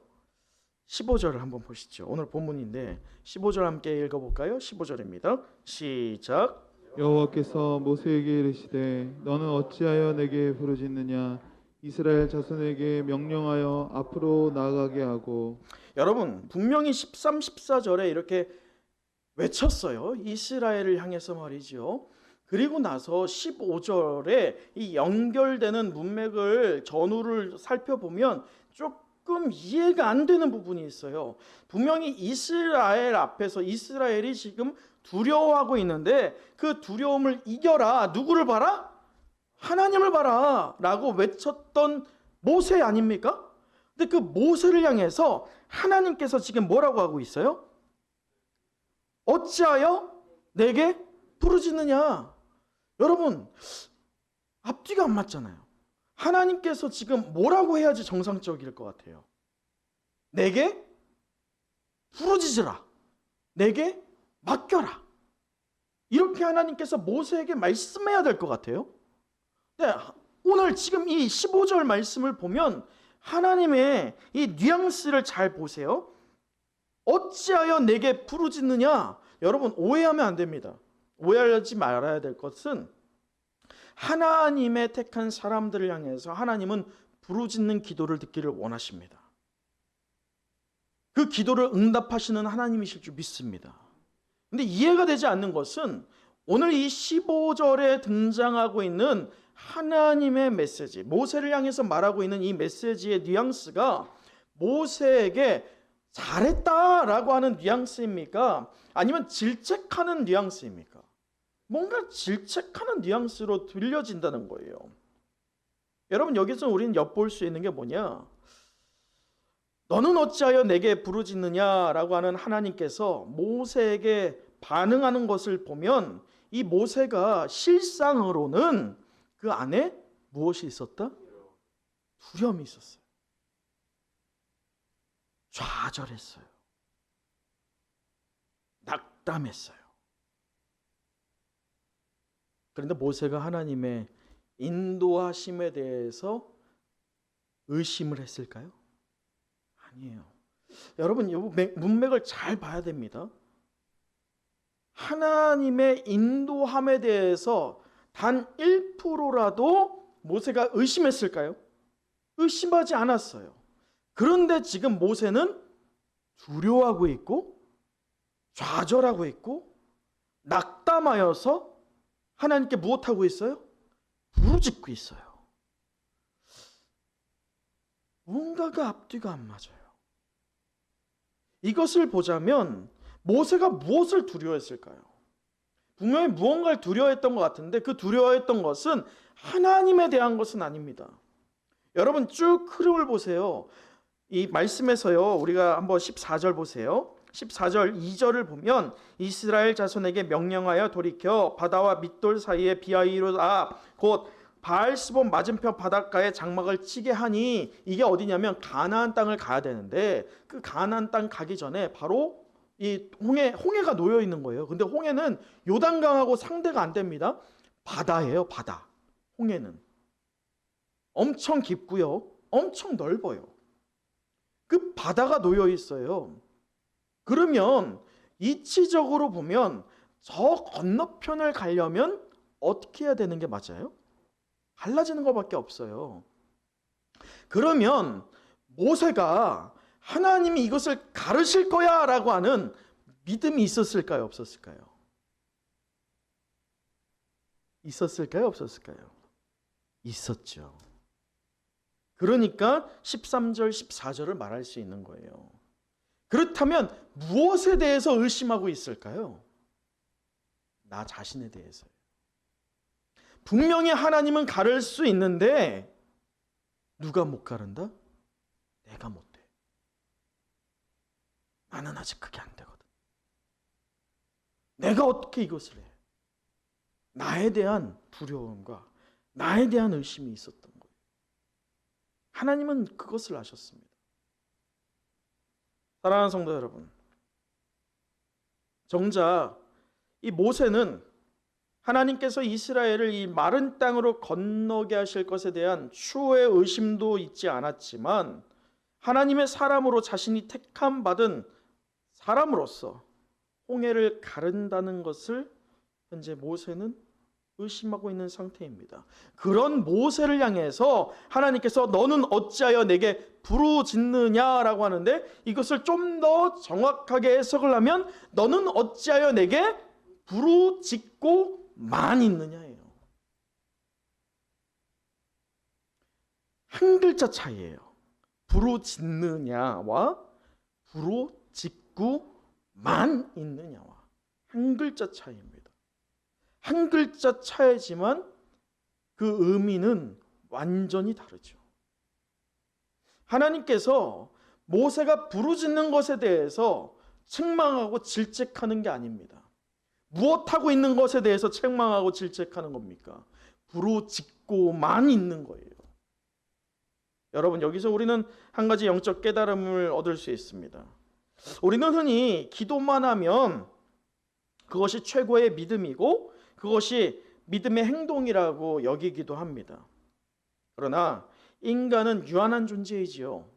15절을 한번 보시죠. 오늘 본문인데 15절 함께 읽어볼까요? 15절입니다. 시작. 여호와께서 모세에게 이르시되 너는 어찌하여 내게 부르짖느냐? 이스라엘 자손에게 명령하여 앞으로 나아가게 하고. 여러분, 분명히 13, 14절에 이렇게 외쳤어요. 이스라엘을 향해서 말이죠. 그리고 나서 15절에 이 연결되는 문맥을, 전후를 살펴보면 조금 이해가 안 되는 부분이 있어요. 분명히 이스라엘 앞에서 이스라엘이 지금 두려워하고 있는데 그 두려움을 이겨라. 누구를 봐라? 하나님을 봐라 라고 외쳤던 모세 아닙니까? 근데 그 모세를 향해서 하나님께서 지금 뭐라고 하고 있어요? 어찌하여 내게 부르짖느냐? 여러분, 앞뒤가 안 맞잖아요. 하나님께서 지금 뭐라고 해야지 정상적일 것 같아요? 내게 부르짖으라. 내게 맡겨라. 이렇게 하나님께서 모세에게 말씀해야 될 것 같아요. 네, 오늘 지금 이 15절 말씀을 보면 하나님의 이 뉘앙스를 잘 보세요. 어찌하여 내게 부르짖느냐? 여러분 오해하면 안 됩니다. 오해하지 말아야 될 것은 하나님의 택한 사람들을 향해서 하나님은 부르짖는 기도를 듣기를 원하십니다. 그 기도를 응답하시는 하나님이실 줄 믿습니다. 근데 이해가 되지 않는 것은 오늘 이 15절에 등장하고 있는 하나님의 메시지, 모세를 향해서 말하고 있는 이 메시지의 뉘앙스가 모세에게 잘했다라고 하는 뉘앙스입니까? 아니면 질책하는 뉘앙스입니까? 뭔가 질책하는 뉘앙스로 들려진다는 거예요. 여러분 여기서 우리는 엿볼 수 있는 게 뭐냐? 너는 어찌하여 내게 부르짖느냐라고 하는 하나님께서 모세에게 반응하는 것을 보면 이 모세가 실상으로는 그 안에 무엇이 있었다? 두려움이 있었어요. 좌절했어요. 낙담했어요. 그런데 모세가 하나님의 인도하심에 대해서 의심을 했을까요? 아니에요. 여러분 이 문맥을 잘 봐야 됩니다. 하나님의 인도함에 대해서 단 1%라도 모세가 의심했을까요? 의심하지 않았어요. 그런데 지금 모세는 두려워하고 있고 좌절하고 있고 낙담하여서 하나님께 무엇하고 있어요? 부르짖고 있어요. 뭔가가 앞뒤가 안 맞아요. 이것을 보자면 모세가 무엇을 두려워했을까요? 분명히 무언가를 두려워했던 것 같은데 그 두려워했던 것은 하나님에 대한 것은 아닙니다. 여러분 쭉 흐름을 보세요. 이 말씀에서요, 우리가 한번 14절 보세요. 14절 2절을 보면 이스라엘 자손에게 명령하여 돌이켜 바다와 밑돌 사이에 비하이로다 곧 바알스본 맞은편 바닷가에 장막을 치게 하니, 이게 어디냐면 가나안 땅을 가야 되는데 그 가나안 땅 가기 전에 바로 이 홍해가 놓여 있는 거예요. 근데 홍해는 요단강하고 상대가 안 됩니다. 바다예요, 바다. 홍해는 엄청 깊고요, 엄청 넓어요. 그 바다가 놓여 있어요. 그러면 이치적으로 보면 저 건너편을 가려면 어떻게 해야 되는 게 맞아요? 갈라지는 것밖에 없어요. 그러면 모세가 하나님이 이것을 가르칠 거야 라고 하는 믿음이 있었을까요? 없었을까요? 있었을까요? 없었을까요? 있었죠. 그러니까 13절 14절을 말할 수 있는 거예요. 그렇다면 무엇에 대해서 의심하고 있을까요? 나 자신에 대해서요. 분명히 하나님은 가를 수 있는데 누가 못 가른다? 내가 못 돼. 나는 아직 그게 안 되거든. 내가 어떻게 이것을 해? 나에 대한 두려움과 나에 대한 의심이 있었던 거예요. 하나님은 그것을 아셨습니다. 사랑하는 성도 여러분, 정작 이 모세는 하나님께서 이스라엘을 이 마른 땅으로 건너게 하실 것에 대한 추후의 의심도 있지 않았지만 하나님의 사람으로 자신이 택함 받은 사람으로서 홍해를 가른다는 것을 현재 모세는 의심하고 있는 상태입니다. 그런 모세를 향해서 하나님께서 너는 어찌하여 내게 부르짖느냐라고 하는데, 이것을 좀 더 정확하게 해석을 하면 너는 어찌하여 내게 부르짖고만 있느냐예요. 한 글자 차이예요. 부르짖느냐와 부르짖고만 있느냐와 한 글자 차이입니다. 한 글자 차이지만 그 의미는 완전히 다르죠. 하나님께서 모세가 부르짖는 것에 대해서 책망하고 질책하는 게 아닙니다. 무엇하고 있는 것에 대해서 책망하고 질책하는 겁니까? 부르짖고만 있는 거예요. 여러분, 여기서 우리는 한 가지 영적 깨달음을 얻을 수 있습니다. 우리는 흔히 기도만 하면 그것이 최고의 믿음이고 그것이 믿음의 행동이라고 여기기도 합니다. 그러나 인간은 유한한 존재이지요.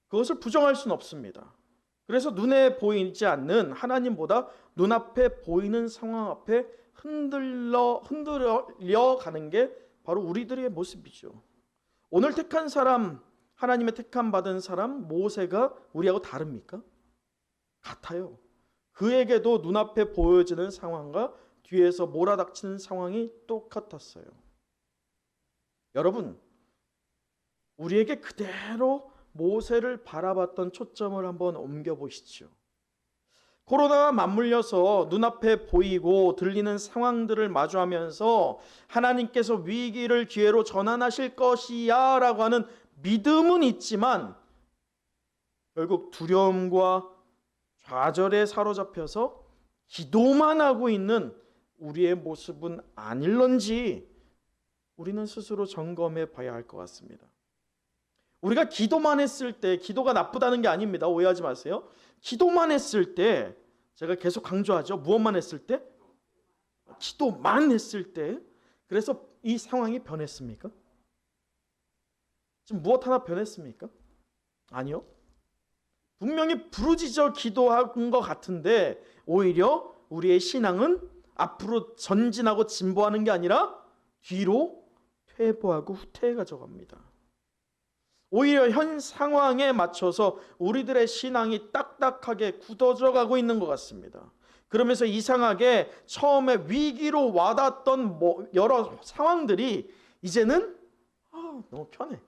그것을 부정할 수는 없습니다. 그래서 눈에 보이지 않는 하나님보다 눈앞에 보이는 상황 앞에 흔들려 가는 게 바로 우리들의 모습이죠. 오늘 택한 사람, 하나님의 택함 받은 사람 모세가 우리하고 다릅니까? 같아요. 그에게도 눈앞에 보여지는 상황과 뒤에서 몰아닥치는 상황이 똑같았어요. 여러분, 우리에게 그대로 모세를 바라봤던 초점을 한번 옮겨보시죠. 코로나와 맞물려서 눈앞에 보이고 들리는 상황들을 마주하면서 하나님께서 위기를 기회로 전환하실 것이야 라고 하는 믿음은 있지만 결국 두려움과 좌절에 사로잡혀서 기도만 하고 있는 우리의 모습은 아닐런지 우리는 스스로 점검해 봐야 할 것 같습니다. 우리가 기도만 했을 때, 기도가 나쁘다는 게 아닙니다. 오해하지 마세요. 기도만 했을 때, 제가 계속 강조하죠. 무엇만 했을 때? 기도만 했을 때. 그래서 이 상황이 변했습니까? 지금 무엇 하나 변했습니까? 아니요. 분명히 부르짖어 기도한 것 같은데 오히려 우리의 신앙은 앞으로 전진하고 진보하는 게 아니라 뒤로 퇴보하고 후퇴해 가져갑니다. 오히려 현 상황에 맞춰서 우리들의 신앙이 딱딱하게 굳어져 가고 있는 것 같습니다. 그러면서 이상하게 처음에 위기로 와닿았던 여러 상황들이 이제는 너무 편해.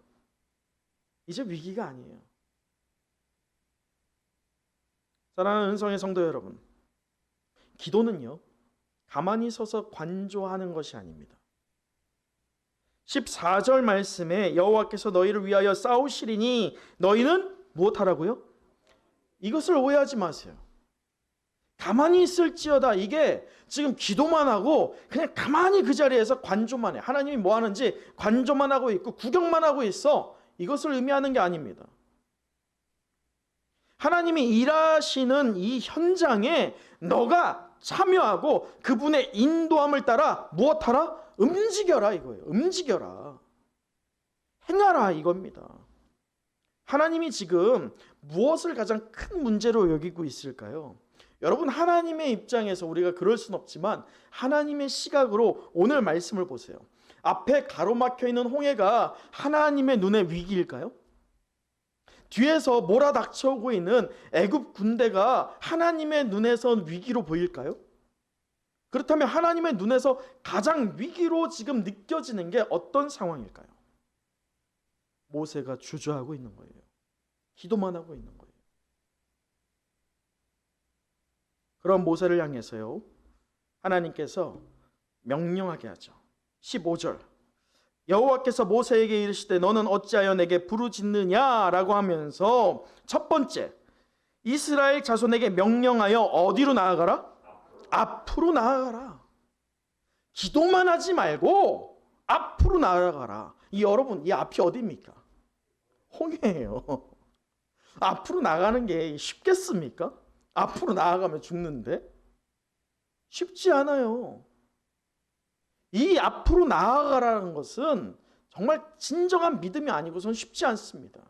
이제 위기가 아니에요. 사랑하는 은성의 성도 여러분, 기도는요 가만히 서서 관조하는 것이 아닙니다. 14절 말씀에 여호와께서 너희를 위하여 싸우시리니 너희는 무엇하라고요? 이것을 오해하지 마세요. 가만히 있을지어다, 이게 지금 기도만 하고 그냥 가만히 그 자리에서 관조만 해. 하나님이 뭐 하는지 관조만 하고 있고 구경만 하고 있어. 이것을 의미하는 게 아닙니다. 하나님이 일하시는 이 현장에 너가 참여하고 그분의 인도함을 따라 무엇하라? 움직여라 이거예요. 움직여라. 행하라 이겁니다. 하나님이 지금 무엇을 가장 큰 문제로 여기고 있을까요? 여러분, 하나님의 입장에서 우리가 그럴 수는 없지만 하나님의 시각으로 오늘 말씀을 보세요. 앞에 가로막혀 있는 홍해가 하나님의 눈의 위기일까요? 뒤에서 몰아닥쳐오고 있는 애굽 군대가 하나님의 눈에선 위기로 보일까요? 그렇다면 하나님의 눈에서 가장 위기로 지금 느껴지는 게 어떤 상황일까요? 모세가 주저하고 있는 거예요. 기도만 하고 있는 거예요. 그런 모세를 향해서요, 하나님께서 명령하게 하죠. 15절, 여호와께서 모세에게 이르시되 너는 어찌하여 내게 부르짖느냐라고 하면서 첫 번째, 이스라엘 자손에게 명령하여 어디로 나아가라? 앞으로 나아가라. 기도만 하지 말고 앞으로 나아가라. 여러분, 이 앞이 어디입니까? 홍해예요. 앞으로 나가는 게 쉽겠습니까? 앞으로 나아가면 죽는데? 쉽지 않아요. 이 앞으로 나아가라는 것은 정말 진정한 믿음이 아니고선 쉽지 않습니다.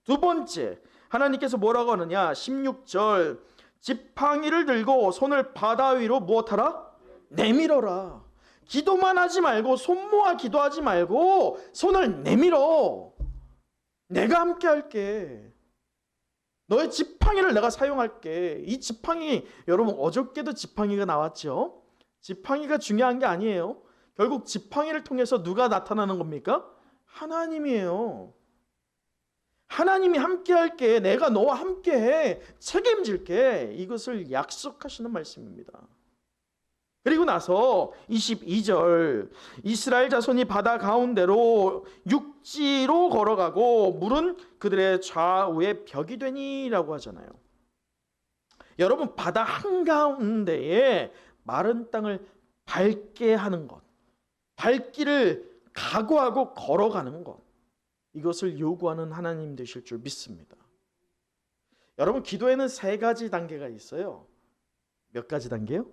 두 번째, 하나님께서 뭐라고 하느냐? 16절, 지팡이를 들고 손을 바다 위로 무엇하라? 내밀어라. 기도만 하지 말고, 손 모아 기도하지 말고 손을 내밀어. 내가 함께 할게. 너의 지팡이를 내가 사용할게. 이 지팡이, 여러분 어저께도 지팡이가 나왔죠? 지팡이가 중요한 게 아니에요. 결국 지팡이를 통해서 누가 나타나는 겁니까? 하나님이에요. 하나님이 함께 할게. 내가 너와 함께 해. 책임질게. 이것을 약속하시는 말씀입니다. 그리고 나서 22절, 이스라엘 자손이 바다 가운데로 육지로 걸어가고 물은 그들의 좌우에 벽이 되니라고 하잖아요. 여러분, 바다 한가운데에 마른 땅을 밟게 하는 것, 발길을 각오하고 걸어가는 것, 이것을 요구하는 하나님 되실 줄 믿습니다. 여러분, 기도에는 세 가지 단계가 있어요. 몇 가지 단계요?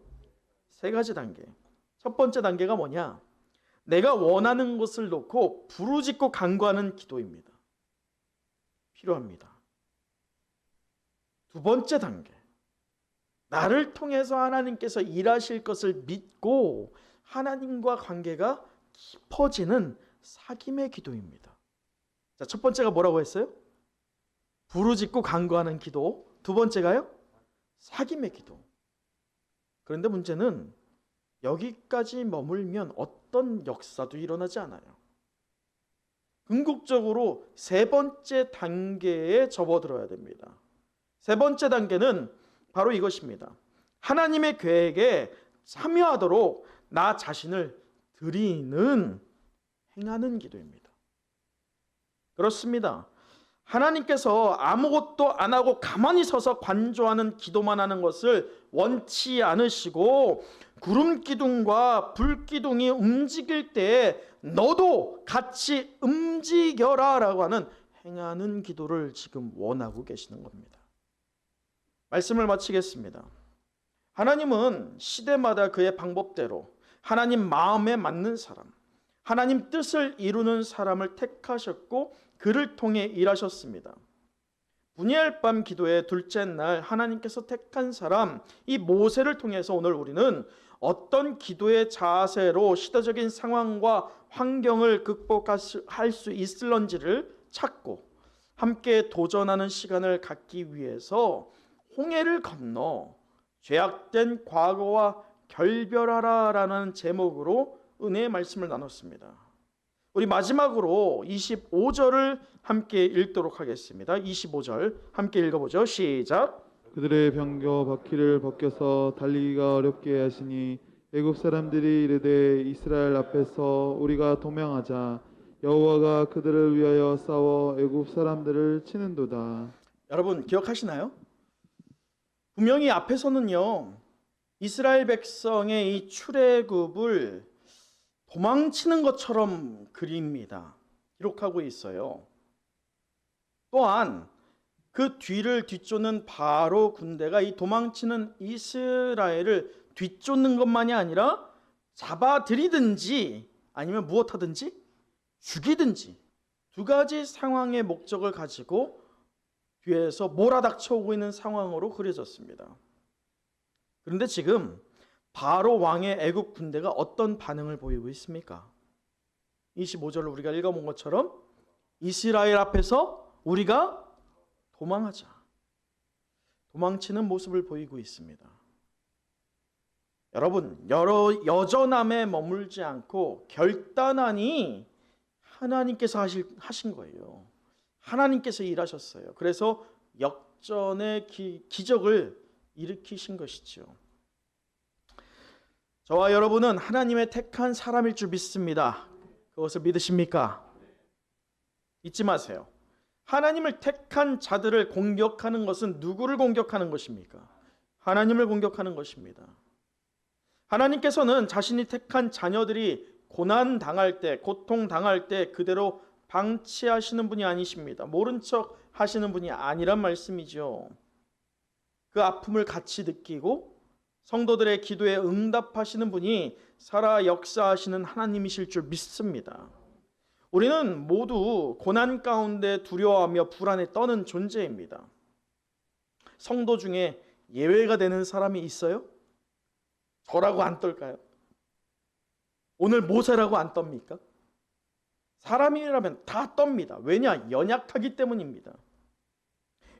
세 가지 단계. 첫 번째 단계가 뭐냐? 내가 원하는 것을 놓고 부르짖고 간구하는 기도입니다. 필요합니다. 두 번째 단계, 나를 통해서 하나님께서 일하실 것을 믿고 하나님과 관계가 깊어지는 사귐의 기도입니다. 자, 첫 번째가 뭐라고 했어요? 부르짖고 간구하는 기도. 두 번째가요? 사귐의 기도. 그런데 문제는 여기까지 머물면 어떤 역사도 일어나지 않아요. 궁극적으로 세 번째 단계에 접어들어야 됩니다. 세 번째 단계는 바로 이것입니다. 하나님의 계획에 참여하도록 나 자신을 드리는, 행하는 기도입니다. 그렇습니다. 하나님께서 아무것도 안 하고 가만히 서서 관조하는 기도만 하는 것을 원치 않으시고, 구름 기둥과 불 기둥이 움직일 때 너도 같이 움직여라 라고 하는 행하는 기도를 지금 원하고 계시는 겁니다. 말씀을 마치겠습니다. 하나님은 시대마다 그의 방법대로 하나님 마음에 맞는 사람, 하나님 뜻을 이루는 사람을 택하셨고 그를 통해 일하셨습니다. 분이엘 밤 기도의 둘째 날 하나님께서 택한 사람, 이 모세를 통해서 오늘 우리는 어떤 기도의 자세로 시대적인 상황과 환경을 극복할 수 있을런지를 찾고 함께 도전하는 시간을 갖기 위해서 홍해를 건너 죄악된 과거와 결별하라라는 제목으로 은혜의 말씀을 나눴습니다. 우리 마지막으로 25절을 함께 읽도록 하겠습니다. 25절 함께 읽어보죠. 시작. 그들의 병거 바퀴를 벗겨서 달리기가 어렵게 하시니 애굽 사람들이 이르되 이스라엘 앞에서 우리가 도명하자. 여호와가 그들을 위하여 싸워 애굽 사람들을 치는도다. 여러분 기억하시나요? 분명히 앞에서는요, 이스라엘 백성의 이 출애굽을 도망치는 것처럼 그립니다. 기록하고 있어요. 또한 그 뒤를 뒤쫓는 바로 군대가 이 도망치는 이스라엘을 뒤쫓는 것만이 아니라 잡아들이든지 아니면 무엇하든지 죽이든지 두 가지 상황의 목적을 가지고 뒤에서 몰아닥쳐 오고 있는 상황으로 그려졌습니다. 그런데 지금 바로 왕의 애굽 군대가 어떤 반응을 보이고 있습니까? 25절을 우리가 읽어본 것처럼 이스라엘 앞에서 우리가 도망하자. 도망치는 모습을 보이고 있습니다. 여러분, 여전함에 머물지 않고 결단하니 하나님께서 하신 거예요. 하나님께서 일하셨어요. 그래서 역전의 기적을 일으키신 것이죠. 저와 여러분은 하나님의 택한 사람일 줄 믿습니다. 그것을 믿으십니까? 잊지 마세요. 하나님을 택한 자들을 공격하는 것은 누구를 공격하는 것입니까? 하나님을 공격하는 것입니다. 하나님께서는 자신이 택한 자녀들이 고난 당할 때, 고통 당할 때 그대로 방치하시는 분이 아니십니다. 모른 척 하시는 분이 아니란 말씀이죠. 그 아픔을 같이 느끼고 성도들의 기도에 응답하시는 분이 살아 역사하시는 하나님이실 줄 믿습니다. 우리는 모두 고난 가운데 두려워하며 불안에 떠는 존재입니다. 성도 중에 예외가 되는 사람이 있어요? 저라고 안 떨까요? 오늘 모세라고 안 떱니까? 사람이라면 다 떱니다. 왜냐? 연약하기 때문입니다.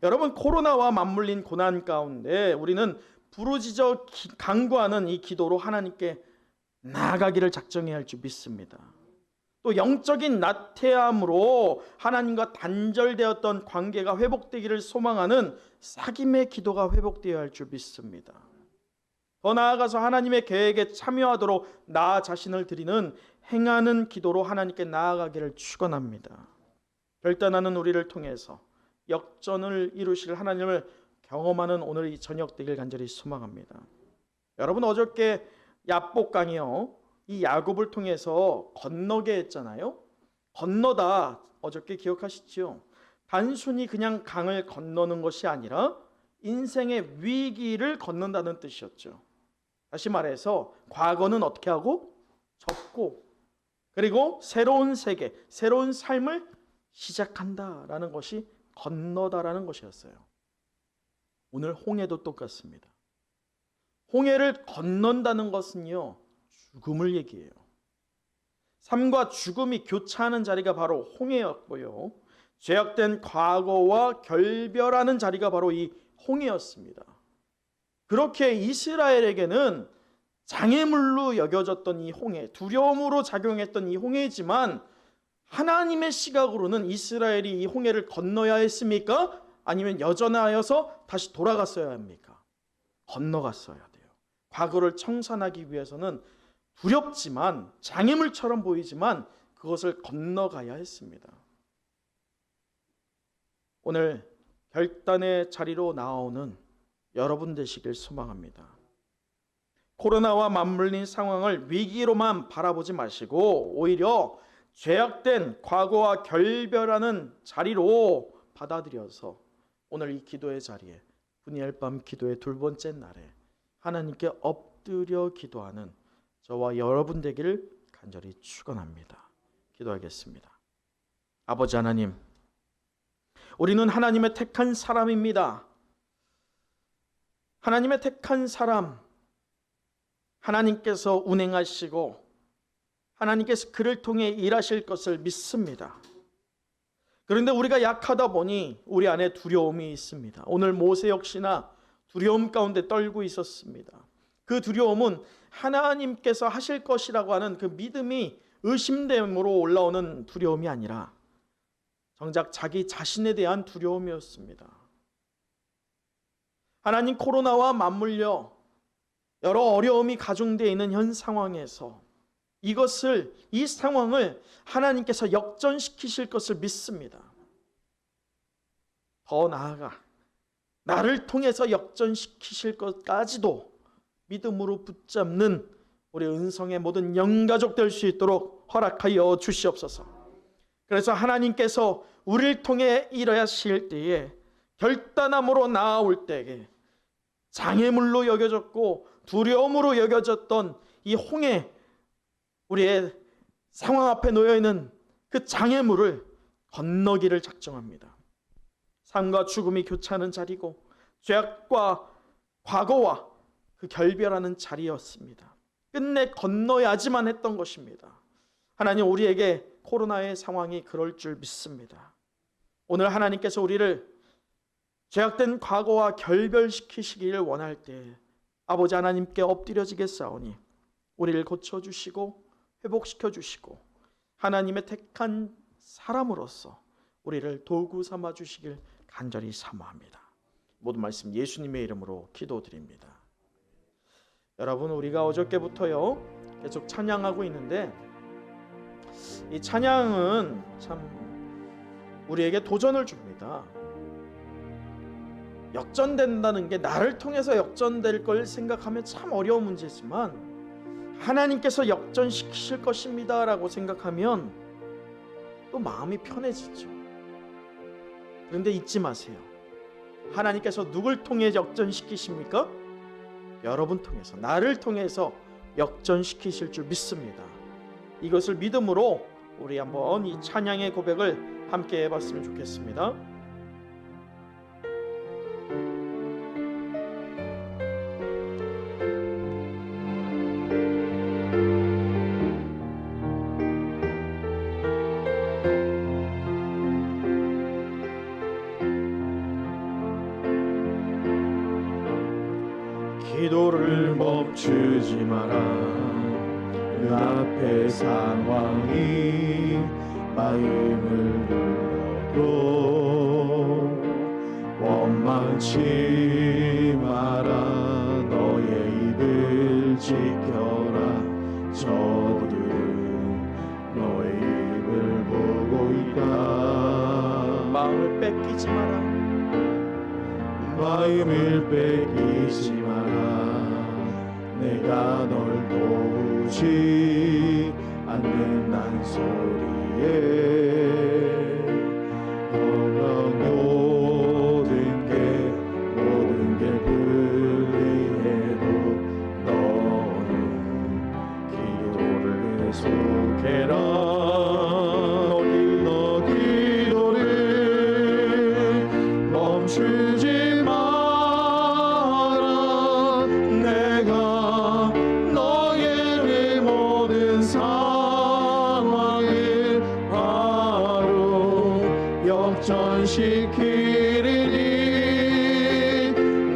여러분, 코로나와 맞물린 고난 가운데 우리는 부르짖어 간구하는 이 기도로 하나님께 나아가기를 작정해야 할 줄 믿습니다. 또 영적인 나태함으로 하나님과 단절되었던 관계가 회복되기를 소망하는 사귐의 기도가 회복되어야 할 줄 믿습니다. 더 나아가서 하나님의 계획에 참여하도록 나 자신을 드리는 행하는 기도로 하나님께 나아가기를 축원합니다. 결단하는 우리를 통해서 역전을 이루실 하나님을 경험하는 오늘 이 저녁 되길 간절히 소망합니다. 여러분, 어저께 야복강이요, 이 야곱을 통해서 건너게 했잖아요. 건너다, 어저께 기억하시죠? 단순히 그냥 강을 건너는 것이 아니라 인생의 위기를 건넌다는 뜻이었죠. 다시 말해서 과거는 어떻게 하고 접고, 그리고 새로운 세계, 새로운 삶을 시작한다라는 것이 건너다라는 것이었어요. 오늘 홍해도 똑같습니다. 홍해를 건넌다는 것은요, 죽음을 얘기해요. 삶과 죽음이 교차하는 자리가 바로 홍해였고요, 죄악된 과거와 결별하는 자리가 바로 이 홍해였습니다. 그렇게 이스라엘에게는 장애물로 여겨졌던 이 홍해, 두려움으로 작용했던 이 홍해지만, 하나님의 시각으로는 이스라엘이 이 홍해를 건너야 했습니까? 아니면 여전하여서 다시 돌아갔어야 합니까? 건너갔어야 돼요. 과거를 청산하기 위해서는 두렵지만, 장애물처럼 보이지만 그것을 건너가야 했습니다. 오늘 결단의 자리로 나오는 여러분 되시길 소망합니다. 코로나와 맞물린 상황을 위기로만 바라보지 마시고 오히려 죄악된 과거와 결별하는 자리로 받아들여서 오늘 이 기도의 자리에, 분이엘 밤 기도의 두 번째 날에 하나님께 엎드려 기도하는 저와 여러분 되기를 간절히 축원합니다. 기도하겠습니다. 아버지 하나님, 우리는 하나님의 택한 사람입니다. 하나님의 택한 사람, 하나님께서 운행하시고 하나님께서 그를 통해 일하실 것을 믿습니다. 그런데 우리가 약하다 보니 우리 안에 두려움이 있습니다. 오늘 모세 역시나 두려움 가운데 떨고 있었습니다. 그 두려움은 하나님께서 하실 것이라고 하는 그 믿음이 의심됨으로 올라오는 두려움이 아니라 정작 자기 자신에 대한 두려움이었습니다. 하나님, 코로나와 맞물려 여러 어려움이 가중되어 있는 현 상황에서 이 상황을 하나님께서 역전시키실 것을 믿습니다. 더 나아가 나를 통해서 역전시키실 것까지도 믿음으로 붙잡는 우리 은성의 모든 영가족 될 수 있도록 허락하여 주시옵소서. 그래서 하나님께서 우리를 통해 일하실 때에, 결단함으로 나아올 때에 장애물로 여겨졌고 두려움으로 여겨졌던 이 홍해, 우리의 상황 앞에 놓여있는 그 장애물을 건너기를 작정합니다. 삶과 죽음이 교차하는 자리고 죄악과 과거와 그 결별하는 자리였습니다. 끝내 건너야지만 했던 것입니다. 하나님, 우리에게 코로나의 상황이 그럴 줄 믿습니다. 오늘 하나님께서 우리를 죄악된 과거와 결별시키시기를 원할 때 아버지 하나님께 엎드려지겠사오니 우리를 고쳐주시고 회복시켜주시고 하나님의 택한 사람으로서 우리를 도구 삼아주시길 간절히 사모합니다. 모든 말씀 예수님의 이름으로 기도드립니다. 여러분, 우리가 어저께부터요 계속 찬양하고 있는데, 이 찬양은 참 우리에게 도전을 줍니다. 역전된다는 게 나를 통해서 역전될 걸 생각하면 참 어려운 문제지만, 하나님께서 역전시키실 것입니다 라고 생각하면 또 마음이 편해지죠. 그런데 잊지 마세요. 하나님께서 누굴 통해 역전시키십니까? 여러분 통해서, 나를 통해서 역전시키실 줄 믿습니다. 이것을 믿음으로 우리 한번 이 찬양의 고백을 함께 해봤으면 좋겠습니다. 기도를 멈추지 마라. 그 앞에 상황이 마음을 눌러도 원망치 마라. 너의 입을 지켜라. 저들은 너의 입을 보고 있다. 마음을 뺏기지 마라. 마음을 뺏기지 마라. 내가 널 도우지 않는 소리에 모든 게 불리해도 너는 기도를 계속해라. 너 기도를 멈추지 마라. 내가 너의 모든 상황을 바로 역전시키리니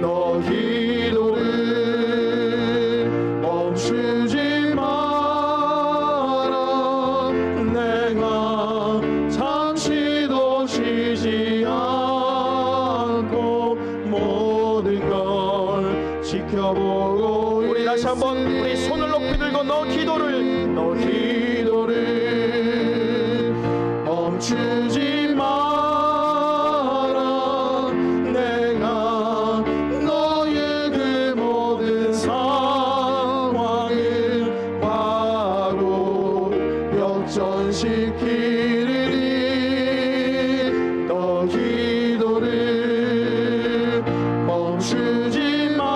너 기도를 멈추지 마라. 내가 잠시도 쉬지 않고 모든 걸 지켜보고 우리 다시 한번 우리 손을 높이 들고 너 기도를 멈추지 마라. 내가 너의 그 모든 상황을 바로 역전시키리니 너 기도를 멈추지 마라.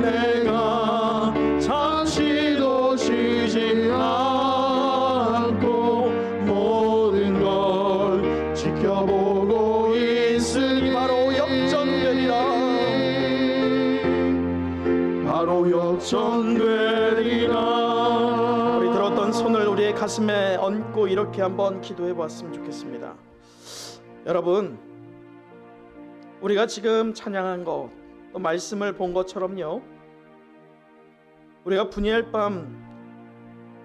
내가 잠시도 쉬지 않고 모든 걸 지켜보고 있으니 바로 역전되리라. 바로 역전되리라. 우리 들었던 손을 우리의 가슴에 얹고 이렇게 한번 기도해 보았으면 좋겠습니다. 여러분, 우리가 지금 찬양한 것, 또 말씀을 본 것처럼요, 우리가 분이엘 밤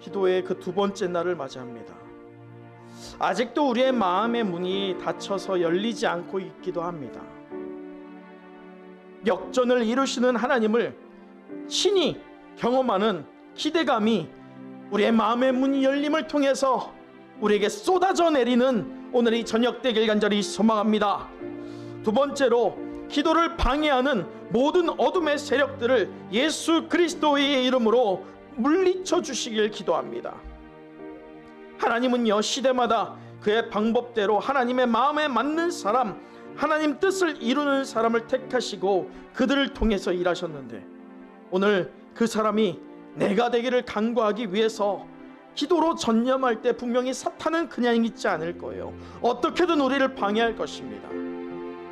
기도의 그 두 번째 날을 맞이합니다. 아직도 우리의 마음의 문이 닫혀서 열리지 않고 있기도 합니다. 역전을 이루시는 하나님을 친히 경험하는 기대감이 우리의 마음의 문이 열림을 통해서 우리에게 쏟아져 내리는 오늘 이 저녁 되길 간절히 소망합니다. 두 번째로, 기도를 방해하는 모든 어둠의 세력들을 예수 그리스도의 이름으로 물리쳐 주시길 기도합니다. 하나님은요, 시대마다 그의 방법대로 하나님의 마음에 맞는 사람, 하나님 뜻을 이루는 사람을 택하시고 그들을 통해서 일하셨는데, 오늘 그 사람이 내가 되기를 간구하기 위해서 기도로 전념할 때 분명히 사탄은 그냥 있지 않을 거예요. 어떻게든 우리를 방해할 것입니다.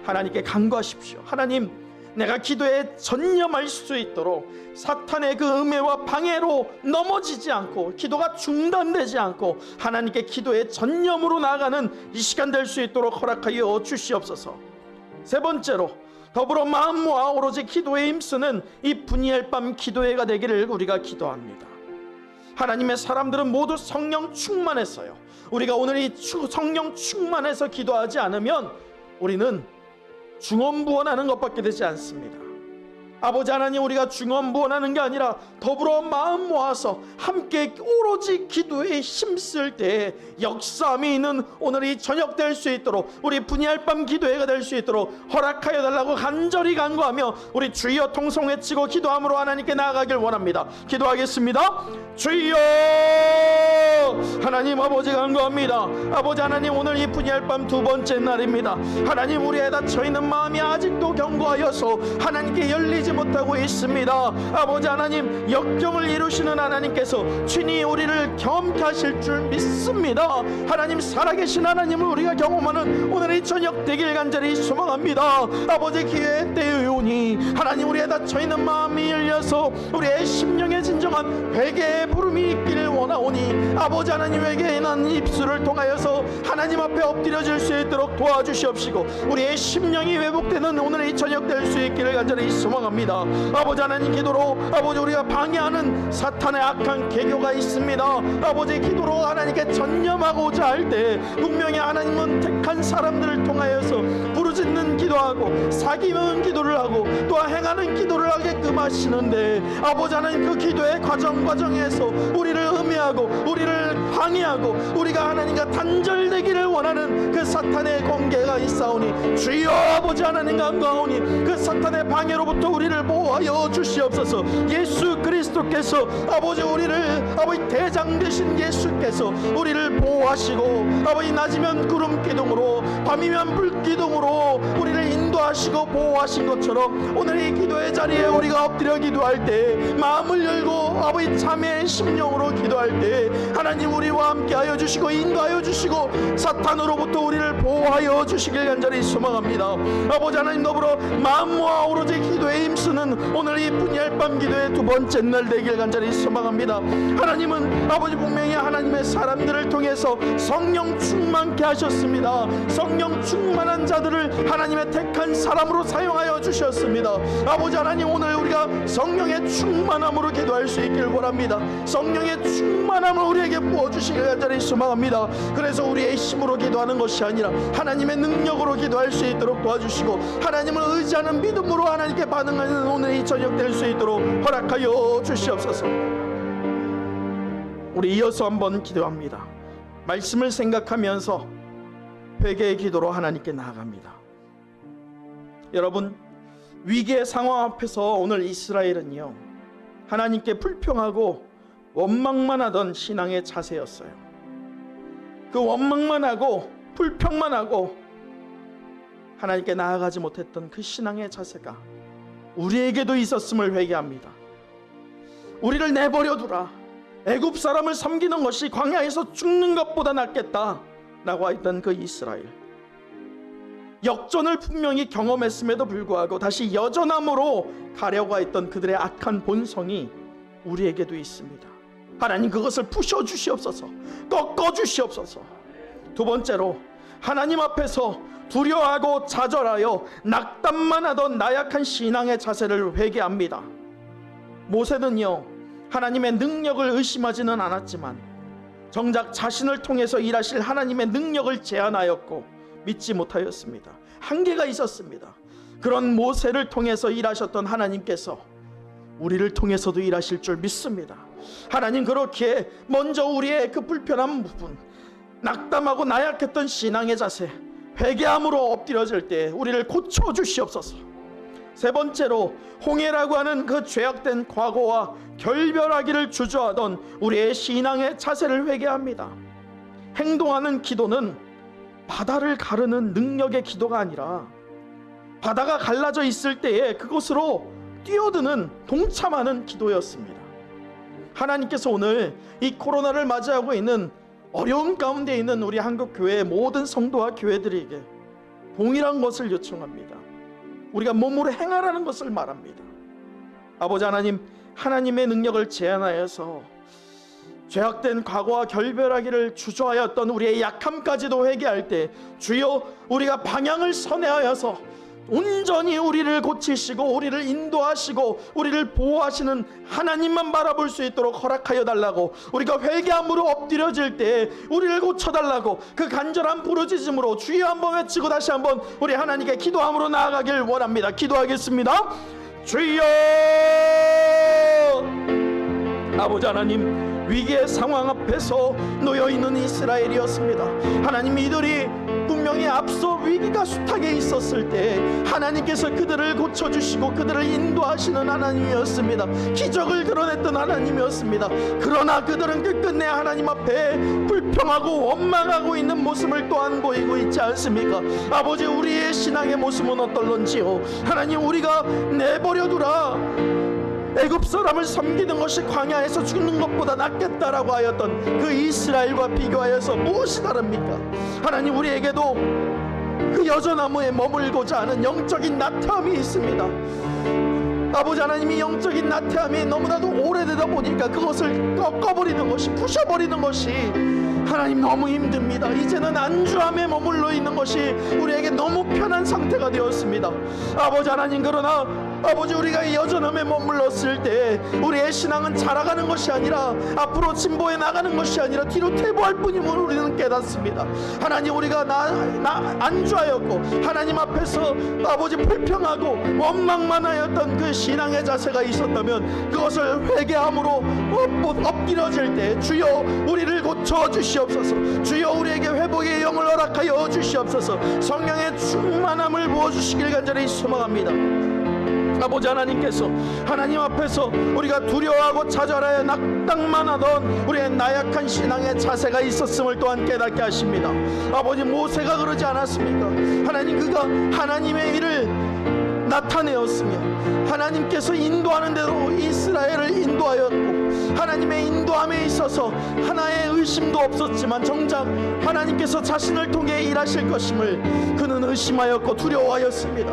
하나님께 간구하십시오. 하나님, 내가 기도에 전념할 수 있도록 사탄의 그 음해와 방해로 넘어지지 않고 기도가 중단되지 않고 하나님께 기도에 전념으로 나아가는 이 시간 될 수 있도록 허락하여 주시옵소서. 세 번째로, 더불어 마음 모아 오로지 기도에 힘쓰는 이 분이엘 밤 기도회가 되기를 우리가 기도합니다. 하나님의 사람들은 모두 성령 충만했어요. 우리가 오늘 이 성령 충만해서 기도하지 않으면 우리는 중언부언하는 것밖에 되지 않습니다. 아버지 하나님, 우리가 중언부언하는 게 아니라 더불어 마음 모아서 함께 오로지 기도에 힘쓸 때 역사함이 있는 오늘 이 저녁 될 수 있도록, 우리 분이엘 밤 기도회가 될 수 있도록 허락하여 달라고 간절히 간구하며 우리 주여 통성 외치고 기도함으로 하나님께 나아가길 원합니다. 기도하겠습니다. 주여, 하나님 아버지 간구합니다. 아버지 하나님, 오늘 이 분이엘 밤 두 번째 날입니다. 하나님, 우리의 닫혀있는 마음이 아직도 견고하여서 하나님께 열리지 못하고 있습니다. 아버지 하나님, 역경을 이루시는 하나님께서 친히 우리를 경험케 하실 줄 믿습니다. 하나님, 살아계신 하나님을 우리가 경험하는 오늘 이 저녁 되길 간절히 소망합니다. 아버지, 기회의 때에 오니 하나님, 우리의 닫혀있는 마음이 열려서 우리의 심령의 진정한 회개의 부름이 있기를 원하오니 아버지 하나님, 회개의 난 입술을 통하여서 하나님 앞에 엎드려질 수 있도록 도와주시옵시고 우리의 심령이 회복되는 오늘 이 저녁 될 수 있기를 간절히 소망합니다. 아버지 하나님, 기도로 아버지 우리가 방해하는 사탄의 악한 계교가 있습니다. 아버지, 기도로 하나님께 전념하고자 할 때 분명히 하나님은 택한 사람들을 통하여서 부르짖는 기도하고 사기면 기도를 하고 또 행하는 기도를 하게끔 하시는데, 아버지 하나님, 그 기도의 과정에서 우리를 음해하고 우리를 방해하고 우리가 하나님과 단절되기를 원하는 그 사탄의 공개가 있습니다. 구하옵나이사오니 주여 아버지 하나님 간구하오니 그 사탄의 방해로부터 우리를 보호하여 주시옵소서. 예수 그리스도께서 아버지 우리를 아버지 대장 되신 예수께서 우리를 보호하시고 아버지 낮이면 구름 기둥으로 밤이면 불 기둥으로 우리를 인도하시고 보호하신 것처럼 오늘 이 기도의 자리에 우리가 엎드려 기도할 때 마음을 열고 아버지 참회의 심령으로 기도할 때 하나님 우리와 함께하여 주시고 인도하여 주시고 사탄으로부터 우리를 보호하여 주시길 간절히 소망합니다. 아버지 하나님 더불어 마음 모아 오로지 기도에 힘쓰는 오늘 이 분야의 밤 기도의 두 번째 날 되길 간절히 소망합니다. 하나님은 아버지 분명히 하나님의 사람들을 통해서 성령 충만케 하셨습니다. 성령 충만한 자들을 하나님의 택한 사람으로 사용하여 주셨습니다. 아버지 하나님 오늘 우리가 성령의 충만함으로 기도할 수 있길 원합니다. 성령의 충만함을 우리에게 부어주시길 간절히 소망합니다. 그래서 우리의 힘으로 기도하는 것이 아니라 하나님의 능력으로 기도할 수 있도록 도와주시고 하나님을 의지하는 믿음으로 하나님께 반응하는 오늘 이 저녁 될 수 있도록 허락하여 주시옵소서. 우리 이어서 한번 기도합니다. 말씀을 생각하면서 회개의 기도로 하나님께 나아갑니다. 여러분, 위기의 상황 앞에서 오늘 이스라엘은요 하나님께 불평하고 원망만 하던 신앙의 자세였어요. 그 원망만 하고 불평만 하고 하나님께 나아가지 못했던 그 신앙의 자세가 우리에게도 있었음을 회개합니다. 우리를 내버려 두라, 애굽 사람을 섬기는 것이 광야에서 죽는 것보다 낫겠다 라고 했던 그 이스라엘, 역전을 분명히 경험했음에도 불구하고 다시 여전함으로 가려고 했던 그들의 악한 본성이 우리에게도 있습니다. 하나님 그것을 부셔주시옵소서, 꺾어주시옵소서. 두 번째로 하나님 앞에서 두려워하고 좌절하여 낙담만 하던 나약한 신앙의 자세를 회개합니다. 모세는요 하나님의 능력을 의심하지는 않았지만 정작 자신을 통해서 일하실 하나님의 능력을 제한하였고 믿지 못하였습니다. 한계가 있었습니다. 그런 모세를 통해서 일하셨던 하나님께서 우리를 통해서도 일하실 줄 믿습니다. 하나님 그렇게 먼저 우리의 그 불편한 부분, 낙담하고 나약했던 신앙의 자세, 회개함으로 엎드려질 때 우리를 고쳐주시옵소서. 세 번째로 홍해라고 하는 그 죄악된 과거와 결별하기를 주저하던 우리의 신앙의 자세를 회개합니다. 행동하는 기도는 바다를 가르는 능력의 기도가 아니라 바다가 갈라져 있을 때에 그곳으로 뛰어드는 동참하는 기도였습니다. 하나님께서 오늘 이 코로나를 맞이하고 있는 어려운 가운데 있는 우리 한국교회의 모든 성도와 교회들에게 동일한 것을 요청합니다. 우리가 몸으로 행하라는 것을 말합니다. 아버지 하나님, 하나님의 능력을 제한하여서 죄악된 과거와 결별하기를 주저하였던 우리의 약함까지도 회개할 때 주여 우리가 방향을 선회하여서 온전히 우리를 고치시고 우리를 인도하시고 우리를 보호하시는 하나님만 바라볼 수 있도록 허락하여 달라고, 우리가 회개함으로 엎드려질 때 우리를 고쳐달라고 그 간절한 부르짖음으로 주여 한번 외치고 다시 한번 우리 하나님께 기도함으로 나아가길 원합니다. 기도하겠습니다. 주여! 아버지 하나님, 위기의 상황 앞에서 놓여있는 이스라엘이었습니다. 하나님 이들이 분명히 앞서 위기가 숱하게 있었을 때 하나님께서 그들을 고쳐주시고 그들을 인도하시는 하나님이었습니다. 기적을 드러냈던 하나님이었습니다. 그러나 그들은 끝끝내 하나님 앞에 불평하고 원망하고 있는 모습을 또한 보이고 있지 않습니까? 아버지, 우리의 신앙의 모습은 어떨런지요? 하나님, 우리가 내버려두라, 애굽 사람을 섬기는 것이 광야에서 죽는 것보다 낫겠다라고 하였던 그 이스라엘과 비교하여서 무엇이 다릅니까? 하나님, 우리에게도 그 여전함에 머물고자 하는 영적인 나태함이 있습니다. 아버지 하나님이 영적인 나태함이 너무나도 오래되다 보니까 그것을 꺾어버리는 것이, 부셔버리는 것이 하나님 너무 힘듭니다. 이제는 안주함에 머물러 있는 것이 우리에게 너무 편한 상태가 되었습니다. 아버지 하나님, 그러나 아버지, 우리가 여전함에 머물렀을 때 우리의 신앙은 자라가는 것이 아니라 앞으로 진보해 나가는 것이 아니라 뒤로 퇴보할 뿐임을 우리는 깨닫습니다. 하나님, 우리가 안주하였고 하나님 앞에서 아버지 불평하고 원망만 하였던 그 신앙의 자세가 있었다면 그것을 회개함으로 엎드려질 때 주여 우리를 고쳐주시옵소서. 주여 우리에게 회복의 영을 허락하여 주시옵소서. 성령의 충만함을 부어주시길 간절히 소망합니다. 아버지 하나님께서 하나님 앞에서 우리가 두려워하고 좌절하여 낙담만 하던 우리의 나약한 신앙의 자세가 있었음을 또한 깨닫게 하십니다. 아버지 모세가 그러지 않았습니까? 하나님 그가 하나님의 일을 나타내었으며 하나님께서 인도하는 대로 이스라엘을 인도하였고 하나님의 인도함에 있어서 하나의 의심도 없었지만 정작 하나님께서 자신을 통해 일하실 것임을 그는 의심하였고 두려워하였습니다.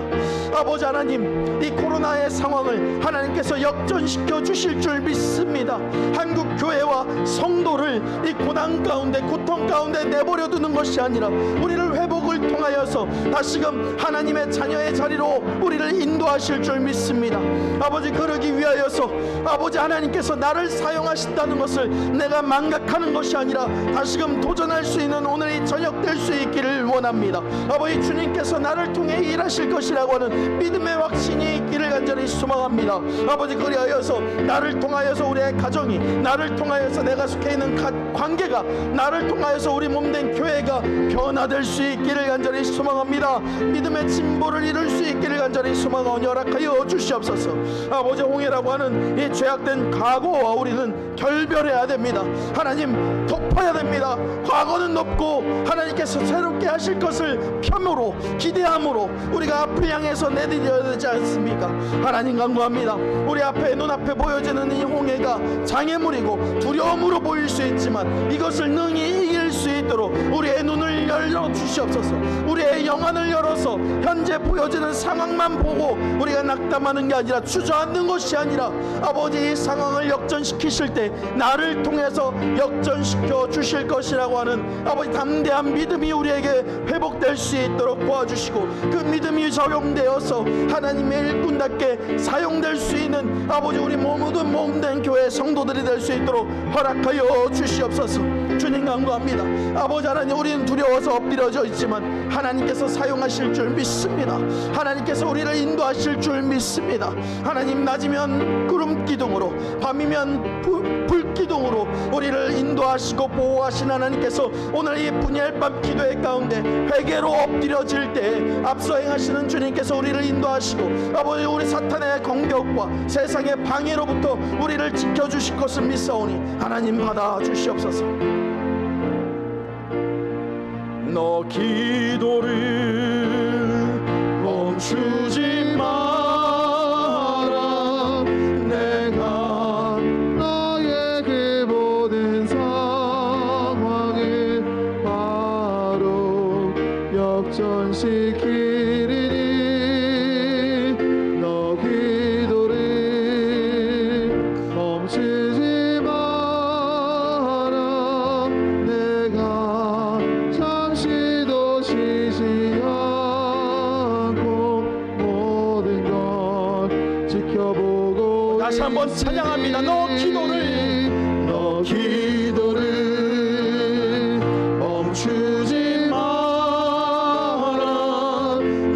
아버지 하나님 이 코로나의 상황을 하나님께서 역전시켜 주실 줄 믿습니다. 한국 교회와 성도를 이 고난 가운데 고통 가운데 내버려 두는 것이 아니라 우리를 회복을 통하여서 다시금 하나님의 자녀의 자리로 우리를 인도하실 줄 믿습니다. 아버지 그러기 위하여서 아버지 하나님께서 나를 사용하신다는 것을 내가 망각하는 것이 아니라 다시금 도전할 수 있는 오늘 이 저녁 될 수 있기를 원합니다. 아버지 주님께서 나를 통해 일하실 것이라고 하는 믿음의 확신이 있기를 간절히 소망합니다. 아버지 그리하여서 나를 통하여서 우리의 가정이 나를 통하여서 내가 속해 있는 관계가 나를 통하여서 우리 몸된 교회가 변화될 수 있기를 간절히 소망합니다. 믿음의 진보를 이룰 수 있기를 간절히 소망하오니 허락하여 주시옵소서. 아버지 홍해라고 하는 이 죄악된 과거와 우리는 결별해야 됩니다. 하나님 덮어야 됩니다. 과거는 덮고 하나님께서 새롭게 하실 것을 펴으로 기대함으로 우리가 앞을 향해서 내디뎌야 되지 않습니까? 하나님 간구합니다. 우리 앞에 눈앞에 보여지는 이 홍해가 장애물이고 두려움으로 보일 수 있지만 이것을 능히 이길 수 있도록 우리의 눈을 열어 주시옵소서. 우리의 영안을 열어서 현재 보여지는 상황만 보고 우리가 낙담하는 게 아니라 주저앉는 것이 아니라 아버지 이 상황을 역전시키실 때 나를 통해서 역전시켜 주실 것이라고 하는 아버지 담대한 믿음이 우리에게 회복될 수 있도록 도와주시고 그 믿음이 적용되어서 하나님의 일꾼답게 사용될 수 있는 아버지 우리 모든 몸된 교회 성도들이 될 수 있도록 허락하여 주시옵소서. 주님 간구합니다. 아버지 하나님 우리는 두려워서 엎드려져 있지만 하나님께서 사용하실 줄 믿습니다. 하나님께서 우리를 인도하실 줄 믿습니다. 하나님 낮이면 구름 기둥으로 밤이면 불 기둥으로 우리를 인도하시고 보호하신 하나님께서 오늘 이 분야의 밤 기도의 가운데 회개로 엎드려질 때 앞서 행하시는 주님께서 우리를 인도하시고 아버지 우리 사탄의 공격과 세상의 방해로부터 우리를 지켜주실 것을 믿사오니 하나님 받아 주시옵소서. 너 기도를 멈추지 마라. 내가 너의 그 모든 상황을 바로 역전시키리니 너 기도를 멈추지 마라. 내가 잠시도 쉬지 않고 모든 걸 지켜보고 다시 한번 찬양합니다. 너 기도를 멈추지 마라.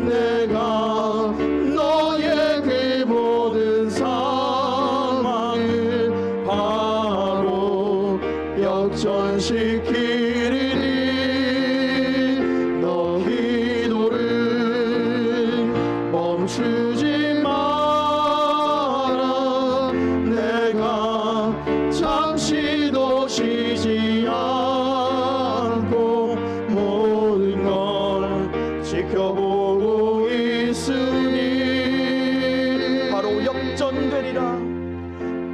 내가 너의 그 모든 상황을 바로 역전시키리니 너 기도를 멈추지 마라. 내가 잠시도 쉬지 않고 모든 걸 지켜보고 있으니 바로 역전되리라.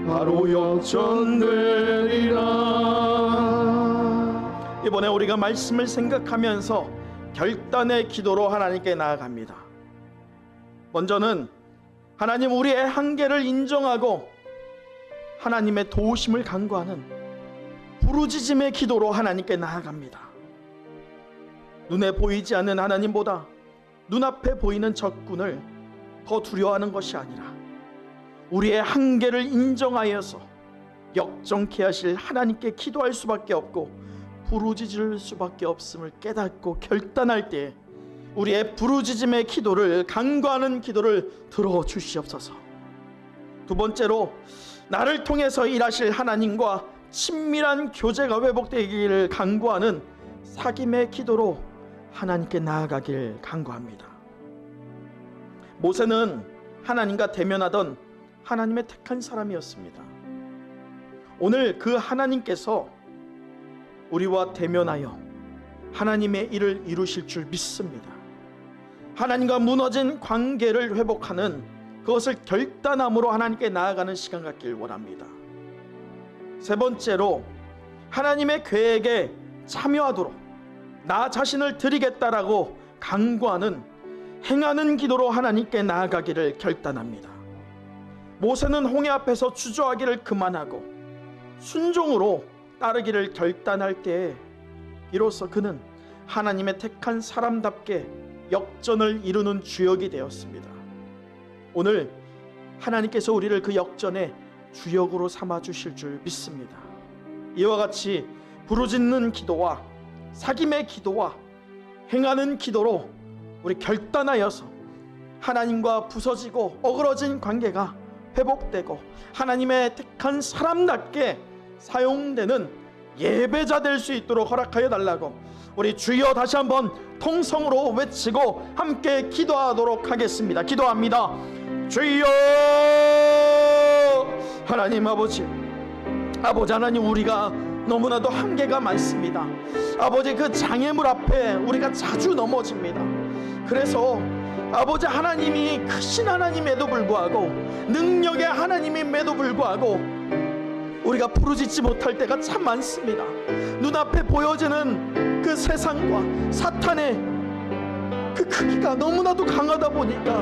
바로 역전되리라. 이번에 우리가 말씀을 생각하면서 결단의 기도로 하나님께 나아갑니다. 먼저는 하나님 우리의 한계를 인정하고 하나님의 도우심을 간구하는 부르짖음의 기도로 하나님께 나아갑니다. 눈에 보이지 않는 하나님보다 눈앞에 보이는 적군을 더 두려워하는 것이 아니라 우리의 한계를 인정하여서 역정케 하실 하나님께 기도할 수밖에 없고 부르짖을 수밖에 없음을 깨닫고 결단할 때 우리의 부르짖음의 기도를 간구하는 기도를 들어주시옵소서. 두 번째로 나를 통해서 일하실 하나님과 친밀한 교제가 회복되기를 간구하는 사귐의 기도로 하나님께 나아가길 간구합니다. 모세는 하나님과 대면하던 하나님의 택한 사람이었습니다. 오늘 그 하나님께서 우리와 대면하여 하나님의 일을 이루실 줄 믿습니다. 하나님과 무너진 관계를 회복하는 그것을 결단함으로 하나님께 나아가는 시간 갖길 원합니다. 세 번째로 하나님의 계획에 참여하도록 나 자신을 드리겠다라고 간구하는 행하는 기도로 하나님께 나아가기를 결단합니다. 모세는 홍해 앞에서 주저하기를 그만하고 순종으로 따르기를 결단할 때에 비로소 그는 하나님의 택한 사람답게 역전을 이루는 주역이 되었습니다. 오늘 하나님께서 우리를 그 역전의 주역으로 삼아 주실 줄 믿습니다. 이와 같이 부르짖는 기도와 사김의 기도와 행하는 기도로 우리 결단하여서 하나님과 부서지고 어그러진 관계가 회복되고 하나님의 택한 사람답게 사용되는 예배자 될 수 있도록 허락하여 달라고 우리 주여 다시 한번 통성으로 외치고 함께 기도하도록 하겠습니다. 기도합니다. 주여 하나님 아버지 하나님, 우리가 너무나도 한계가 많습니다. 아버지, 그 장애물 앞에 우리가 자주 넘어집니다. 그래서 아버지 하나님이 크신 하나님에도 불구하고 능력의 하나님임에도 불구하고 우리가 부르짖지 못할 때가 참 많습니다. 눈앞에 보여지는 그 세상과 사탄의 그 크기가 너무나도 강하다 보니까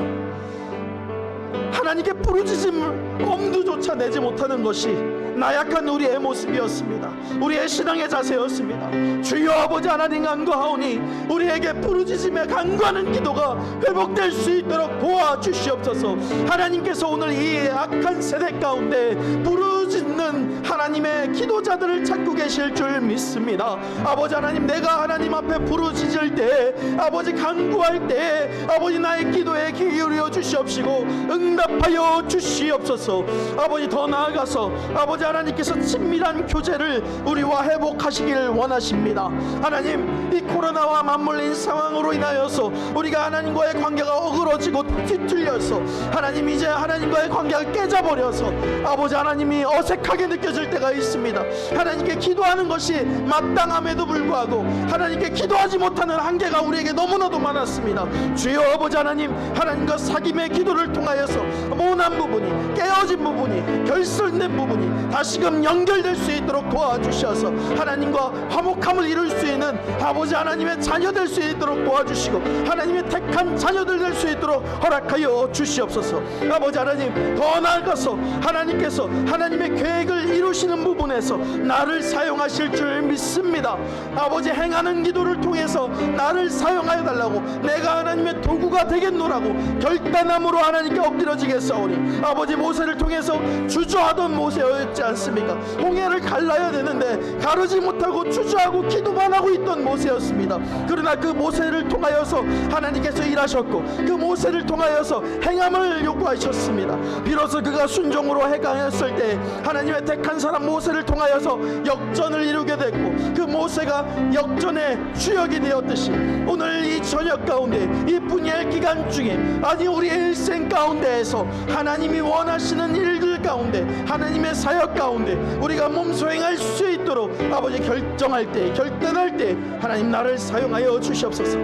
하나님께 부르짖음을 엄두조차 내지 못하는 것이 나약한 우리의 모습이었습니다. 우리의 신앙의 자세였습니다. 주여 아버지 하나님 간구하오니 우리에게 부르짖음에 간구하는 기도가 회복될 수 있도록 도와주시옵소서. 하나님께서 오늘 이 악한 세대 가운데 부르짖는 하나님의 기도자들을 찾고 계실 줄 믿습니다. 아버지 하나님, 내가 하나님 앞에 부르짖을 때, 아버지 간구할 때 아버지 나의 기도에 기울여 주시옵시고 응답하여 주시옵소서. 아버지, 더 나아가서 아버지 하나님께서 친밀한 교제를 우리와 회복하시길 원하십니다. 하나님, 이 코로나와 맞물린 상황으로 인하여서 우리가 하나님과의 관계가 어그러지고 뒤틀려서 하나님, 이제 하나님과의 관계가 깨져버려서 아버지 하나님이 어색하게 느껴질 때가 있습니다. 하나님께 기도하는 것이 마땅함에도 불구하고 하나님께 기도하지 못하는 한계가 우리에게 너무나도 많았습니다. 주여 아버지 하나님, 하나님과 사귐의 기도를 통하여서 모난 부분이, 깨어진 부분이, 결손된 부분이 다시금 연결될 수 있도록 도와주셔서 하나님과 화목함을 이룰 수 있는 아버지 하나님의 자녀 될 수 있도록 도와주시고 하나님의 택한 자녀들 될 수 있도록 허락하여 주시옵소서. 아버지 하나님, 더 나아가서 하나님께서 하나님의 계획을 이루시는 부분에서 나를 사용하실 줄 믿습니다. 아버지, 행하는 기도를 통해서 나를 사용하여 달라고, 내가 하나님의 도구가 되겠노라고 결단함으로 하나님께 엎드려지겠사오니 아버지, 모세를 통해서 주저하던 모세였지 않습니까? 홍해를 갈라야 되는데 가르지 못하고 주저하고 기도만 하고 있던 모세였습니다. 그러나 그 모세를 통하여서 하나님께서 일하셨고 그 모세를 통하여서 행함을 요구하셨습니다. 비로소 그가 순종으로 행하였을 때 하나님의 택한 사람 모세를 통하여서 역전을 이루게 됐고, 그 모세가 역전의 주역이 되었듯이 오늘 이 저녁 가운데, 이 분야의 기간 중에, 아니 우리의 일생 가운데에서 하나님이 원하시는 일들 가운데, 하나님의 사역 가운데 우리가 몸소 행할 수 있도록 아버지 결정할 때, 결단할 때 하나님 나를 사용하여 주시옵소서.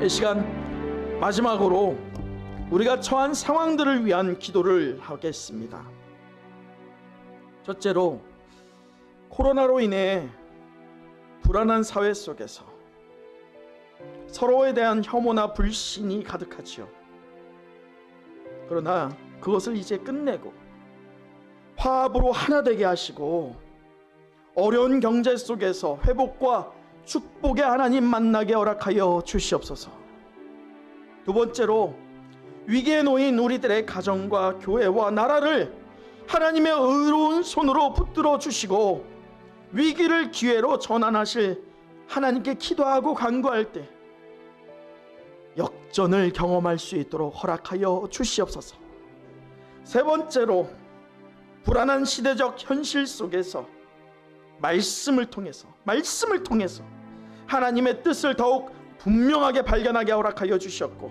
이 시간 마지막으로 우리가 처한 상황들을 위한 기도를 하겠습니다. 첫째로, 코로나로 인해 불안한 사회 속에서 서로에 대한 혐오나 불신이 가득하지요. 그러나 그것을 이제 끝내고 화합으로 하나 되게 하시고 어려운 경제 속에서 회복과 축복의 하나님 만나게 허락하여 주시옵소서. 두 번째로, 위기에 놓인 우리들의 가정과 교회와 나라를 하나님의 의로운 손으로 붙들어 주시고 위기를 기회로 전환하실 하나님께 기도하고 간구할 때 역전을 경험할 수 있도록 허락하여 주시옵소서. 세 번째로, 불안한 시대적 현실 속에서 말씀을 통해서 하나님의 뜻을 더욱 분명하게 발견하게 허락하여 주셨고,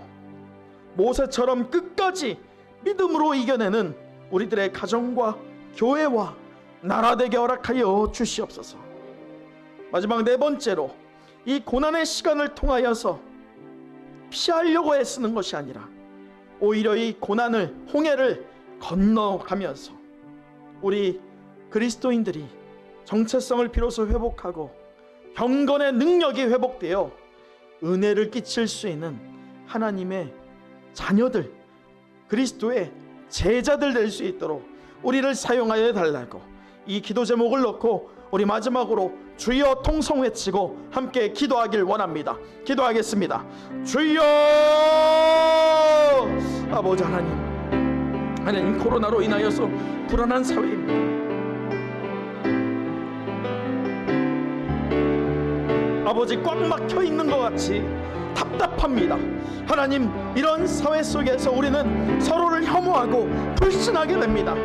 모세처럼 끝까지 믿음으로 이겨내는 우리들의 가정과 교회와 나라 되게 허락하여 주시옵소서. 마지막 네 번째로, 이 고난의 시간을 통하여서 피하려고 애쓰는 것이 아니라 오히려 이 고난을, 홍해를 건너가면서 우리 그리스도인들이 정체성을 비로소 회복하고 경건의 능력이 회복되어 은혜를 끼칠 수 있는 하나님의 자녀들, 그리스도의 제자들 될 수 있도록 우리를 사용하여 달라고, 이 기도 제목을 놓고 우리 마지막으로 주여 통성 외치고 함께 기도하길 원합니다. 기도하겠습니다. 주여! 아버지 하나님, 코로나로 인하여서 불안한 사회입니다. 아버지, 꽉 막혀 있는 것 같이 답답합니다. 하나님, 이런 사회 속에서 우리는 서로를 혐오하고 불신하게 됩니다.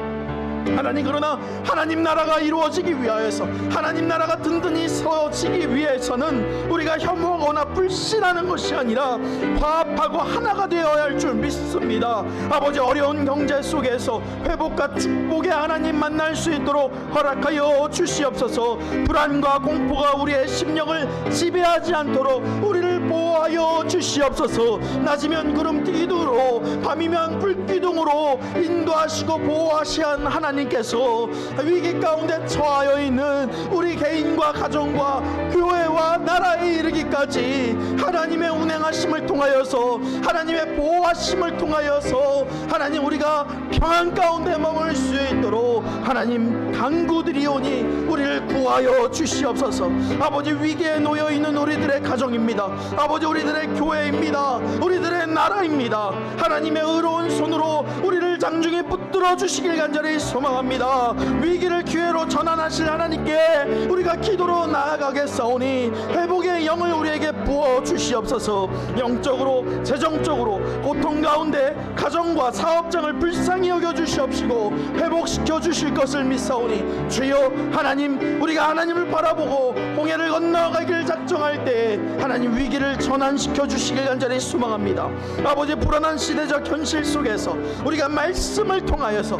하나님, 그러나 하나님 나라가 이루어지기 위하여서, 하나님 나라가 든든히 서지기 위해서는 우리가 혐오하거나 불신하는 것이 아니라 화합하고 하나가 되어야 할 줄 믿습니다. 아버지, 어려운 경제 속에서 회복과 축복의 하나님 만날 수 있도록 허락하여 주시옵소서. 불안과 공포가 우리의 심령을 지배하지 않도록 우리를 보호하여 주시옵소서. 낮이면 구름 기둥으로, 밤이면 불기둥으로 인도하시고 보호하시는 하나님께서 위기 가운데 처하여 있는 우리 개인과 가정과 교회와 나라에 이르기까지 하나님의 운행하심을 통하여서, 하나님의 보호하심을 통하여서 하나님, 우리가 평안 가운데 머물 수 있도록 하나님 간구드리오니 우리를 구하여 주시옵소서. 아버지, 위기에 놓여 있는 우리들의 가정입니다. 아버지, 우리들의 교회입니다. 우리들의 나라입니다. 하나님의 의로운 손으로 우리를 장중에 붙들어 주시길 간절히 소망합니다. 위기를 기회로 전환하실 하나님께 우리가 기도로 나아가겠사오니 회복의 영을 우리에게 부어 주시옵소서. 영적으로, 재정적으로 고통 가운데 가정과 사업장을 불쌍히 여겨 주시옵시고 회복시켜 주실 것을 믿사오니, 주여 하나님, 우리가 하나님을 바라보고 홍해를 건너가길 작정할 때 하나님 위기를 전환시켜 주시길 간절히 소망합니다. 아버지, 불안한 시대적 현실 속에서 우리가 말씀을 통하여서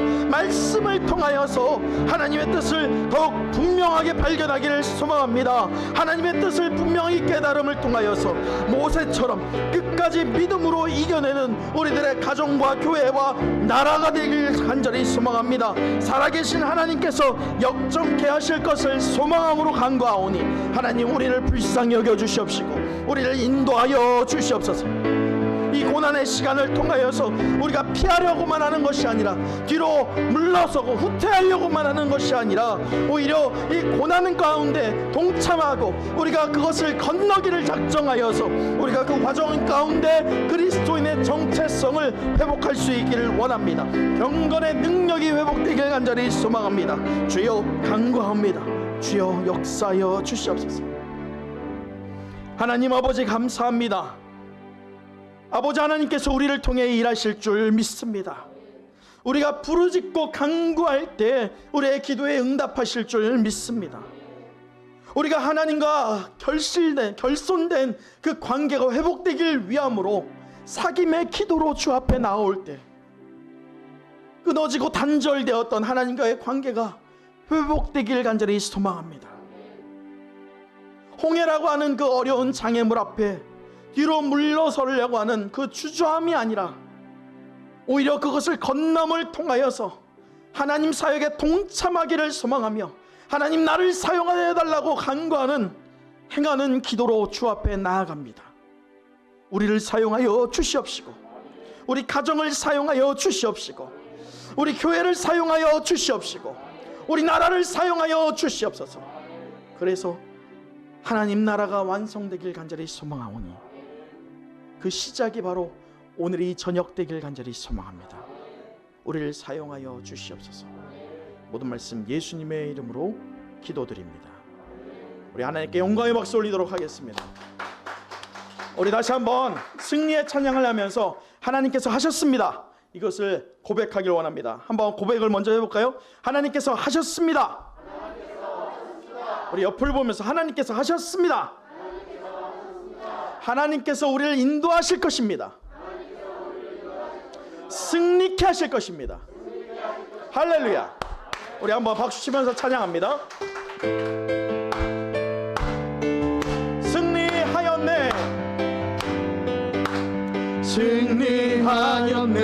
하나님의 뜻을 더욱 분명하게 발견하기를 소망합니다. 하나님의 뜻을 분명히 깨달음을 통하여서 모세처럼 끝까지 믿음으로 이겨내는 우리들의 가정과 교회와 나라가 되길 간절히 소망합니다. 살아계신 하나님께서 역정케 하실 것을 소망함으로 간구하오니 하나님, 우리를 불쌍히 여겨 주시옵시고 우리를 인도하여 주시옵소서. 이 고난의 시간을 통하여서 우리가 피하려고만 하는 것이 아니라, 뒤로 물러서고 후퇴하려고만 하는 것이 아니라, 오히려 이 고난 가운데 동참하고 우리가 그것을 건너기를 작정하여서 우리가 그 과정 가운데 그리스도인의 정체성을 회복할 수 있기를 원합니다. 경건의 능력이 회복되길 간절히 소망합니다. 주여 간구합니다. 주여 역사하여 주시옵소서. 하나님 아버지, 감사합니다. 아버지 하나님께서 우리를 통해 일하실 줄 믿습니다. 우리가 부르짖고 간구할 때 우리의 기도에 응답하실 줄 믿습니다. 우리가 하나님과 결손된 그 관계가 회복되길 위함으로 사귐의 기도로 주 앞에 나올 때 끊어지고 단절되었던 하나님과의 관계가 회복되길 간절히 소망합니다. 홍해라고 하는 그 어려운 장애물 앞에 뒤로 물러서려고 하는 그 주저함이 아니라, 오히려 그것을 건너을 통하여서 하나님 사역에 동참하기를 소망하며 하나님 나를 사용하여 달라고 간구하는 행하는 기도로 주 앞에 나아갑니다. 우리를 사용하여 주시옵시고, 우리 가정을 사용하여 주시옵시고, 우리 교회를 사용하여 주시옵시고, 우리 나라를 사용하여 주시옵소서. 그래서 하나님 나라가 완성되길 간절히 소망하오니 그 시작이 바로 오늘 이 저녁 되길 간절히 소망합니다. 우리를 사용하여 주시옵소서. 모든 말씀 예수님의 이름으로 기도드립니다. 우리 하나님께 영광의 박수 올리도록 하겠습니다. 우리 다시 한번 승리의 찬양을 하면서 하나님께서 하셨습니다, 이것을 고백하길 원합니다. 한번 고백을 먼저 해볼까요? 하나님께서 하셨습니다. 우리 옆을 보면서 하나님께서 하셨습니다. 하나님께서 우리를 인도하실 것입니다. 승리케 하실 것입니다. 할렐루야. 우리 한번 박수 치면서 찬양합니다. 승리하였네. 승리하였네.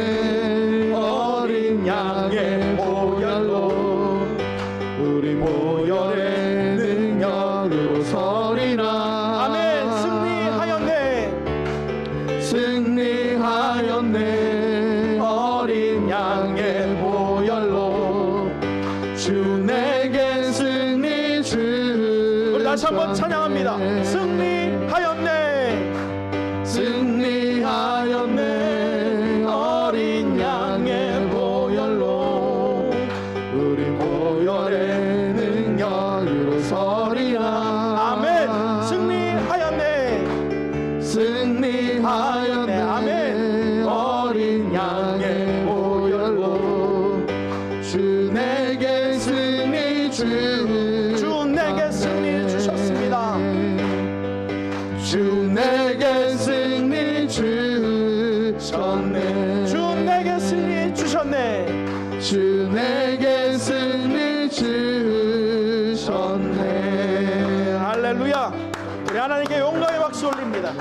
어린 양의 보혈로 우리 보혈의 능력으로 서리라. 아멘. 승리하였네. 승리하였네. 어린 양의 보혈로 주 내게 승리 주셨네. 우리 다시 한번 찬양합니다. 승리하였네. 승리하였네. 어린 양의 보혈로 우리 보혈의 능력으로 서리라. 아멘. 승리하였네. 승리하였네. 아멘. 어린 양의 보혈로 주 내게 승리 주 내게 승리 주셨습니다. 주 내게 승리 주셨네. 주 내게 승리 주셨네. 주 내게 승리 주셨네. 할렐루야. 우리 하나님께 영광의 박수 올립니다.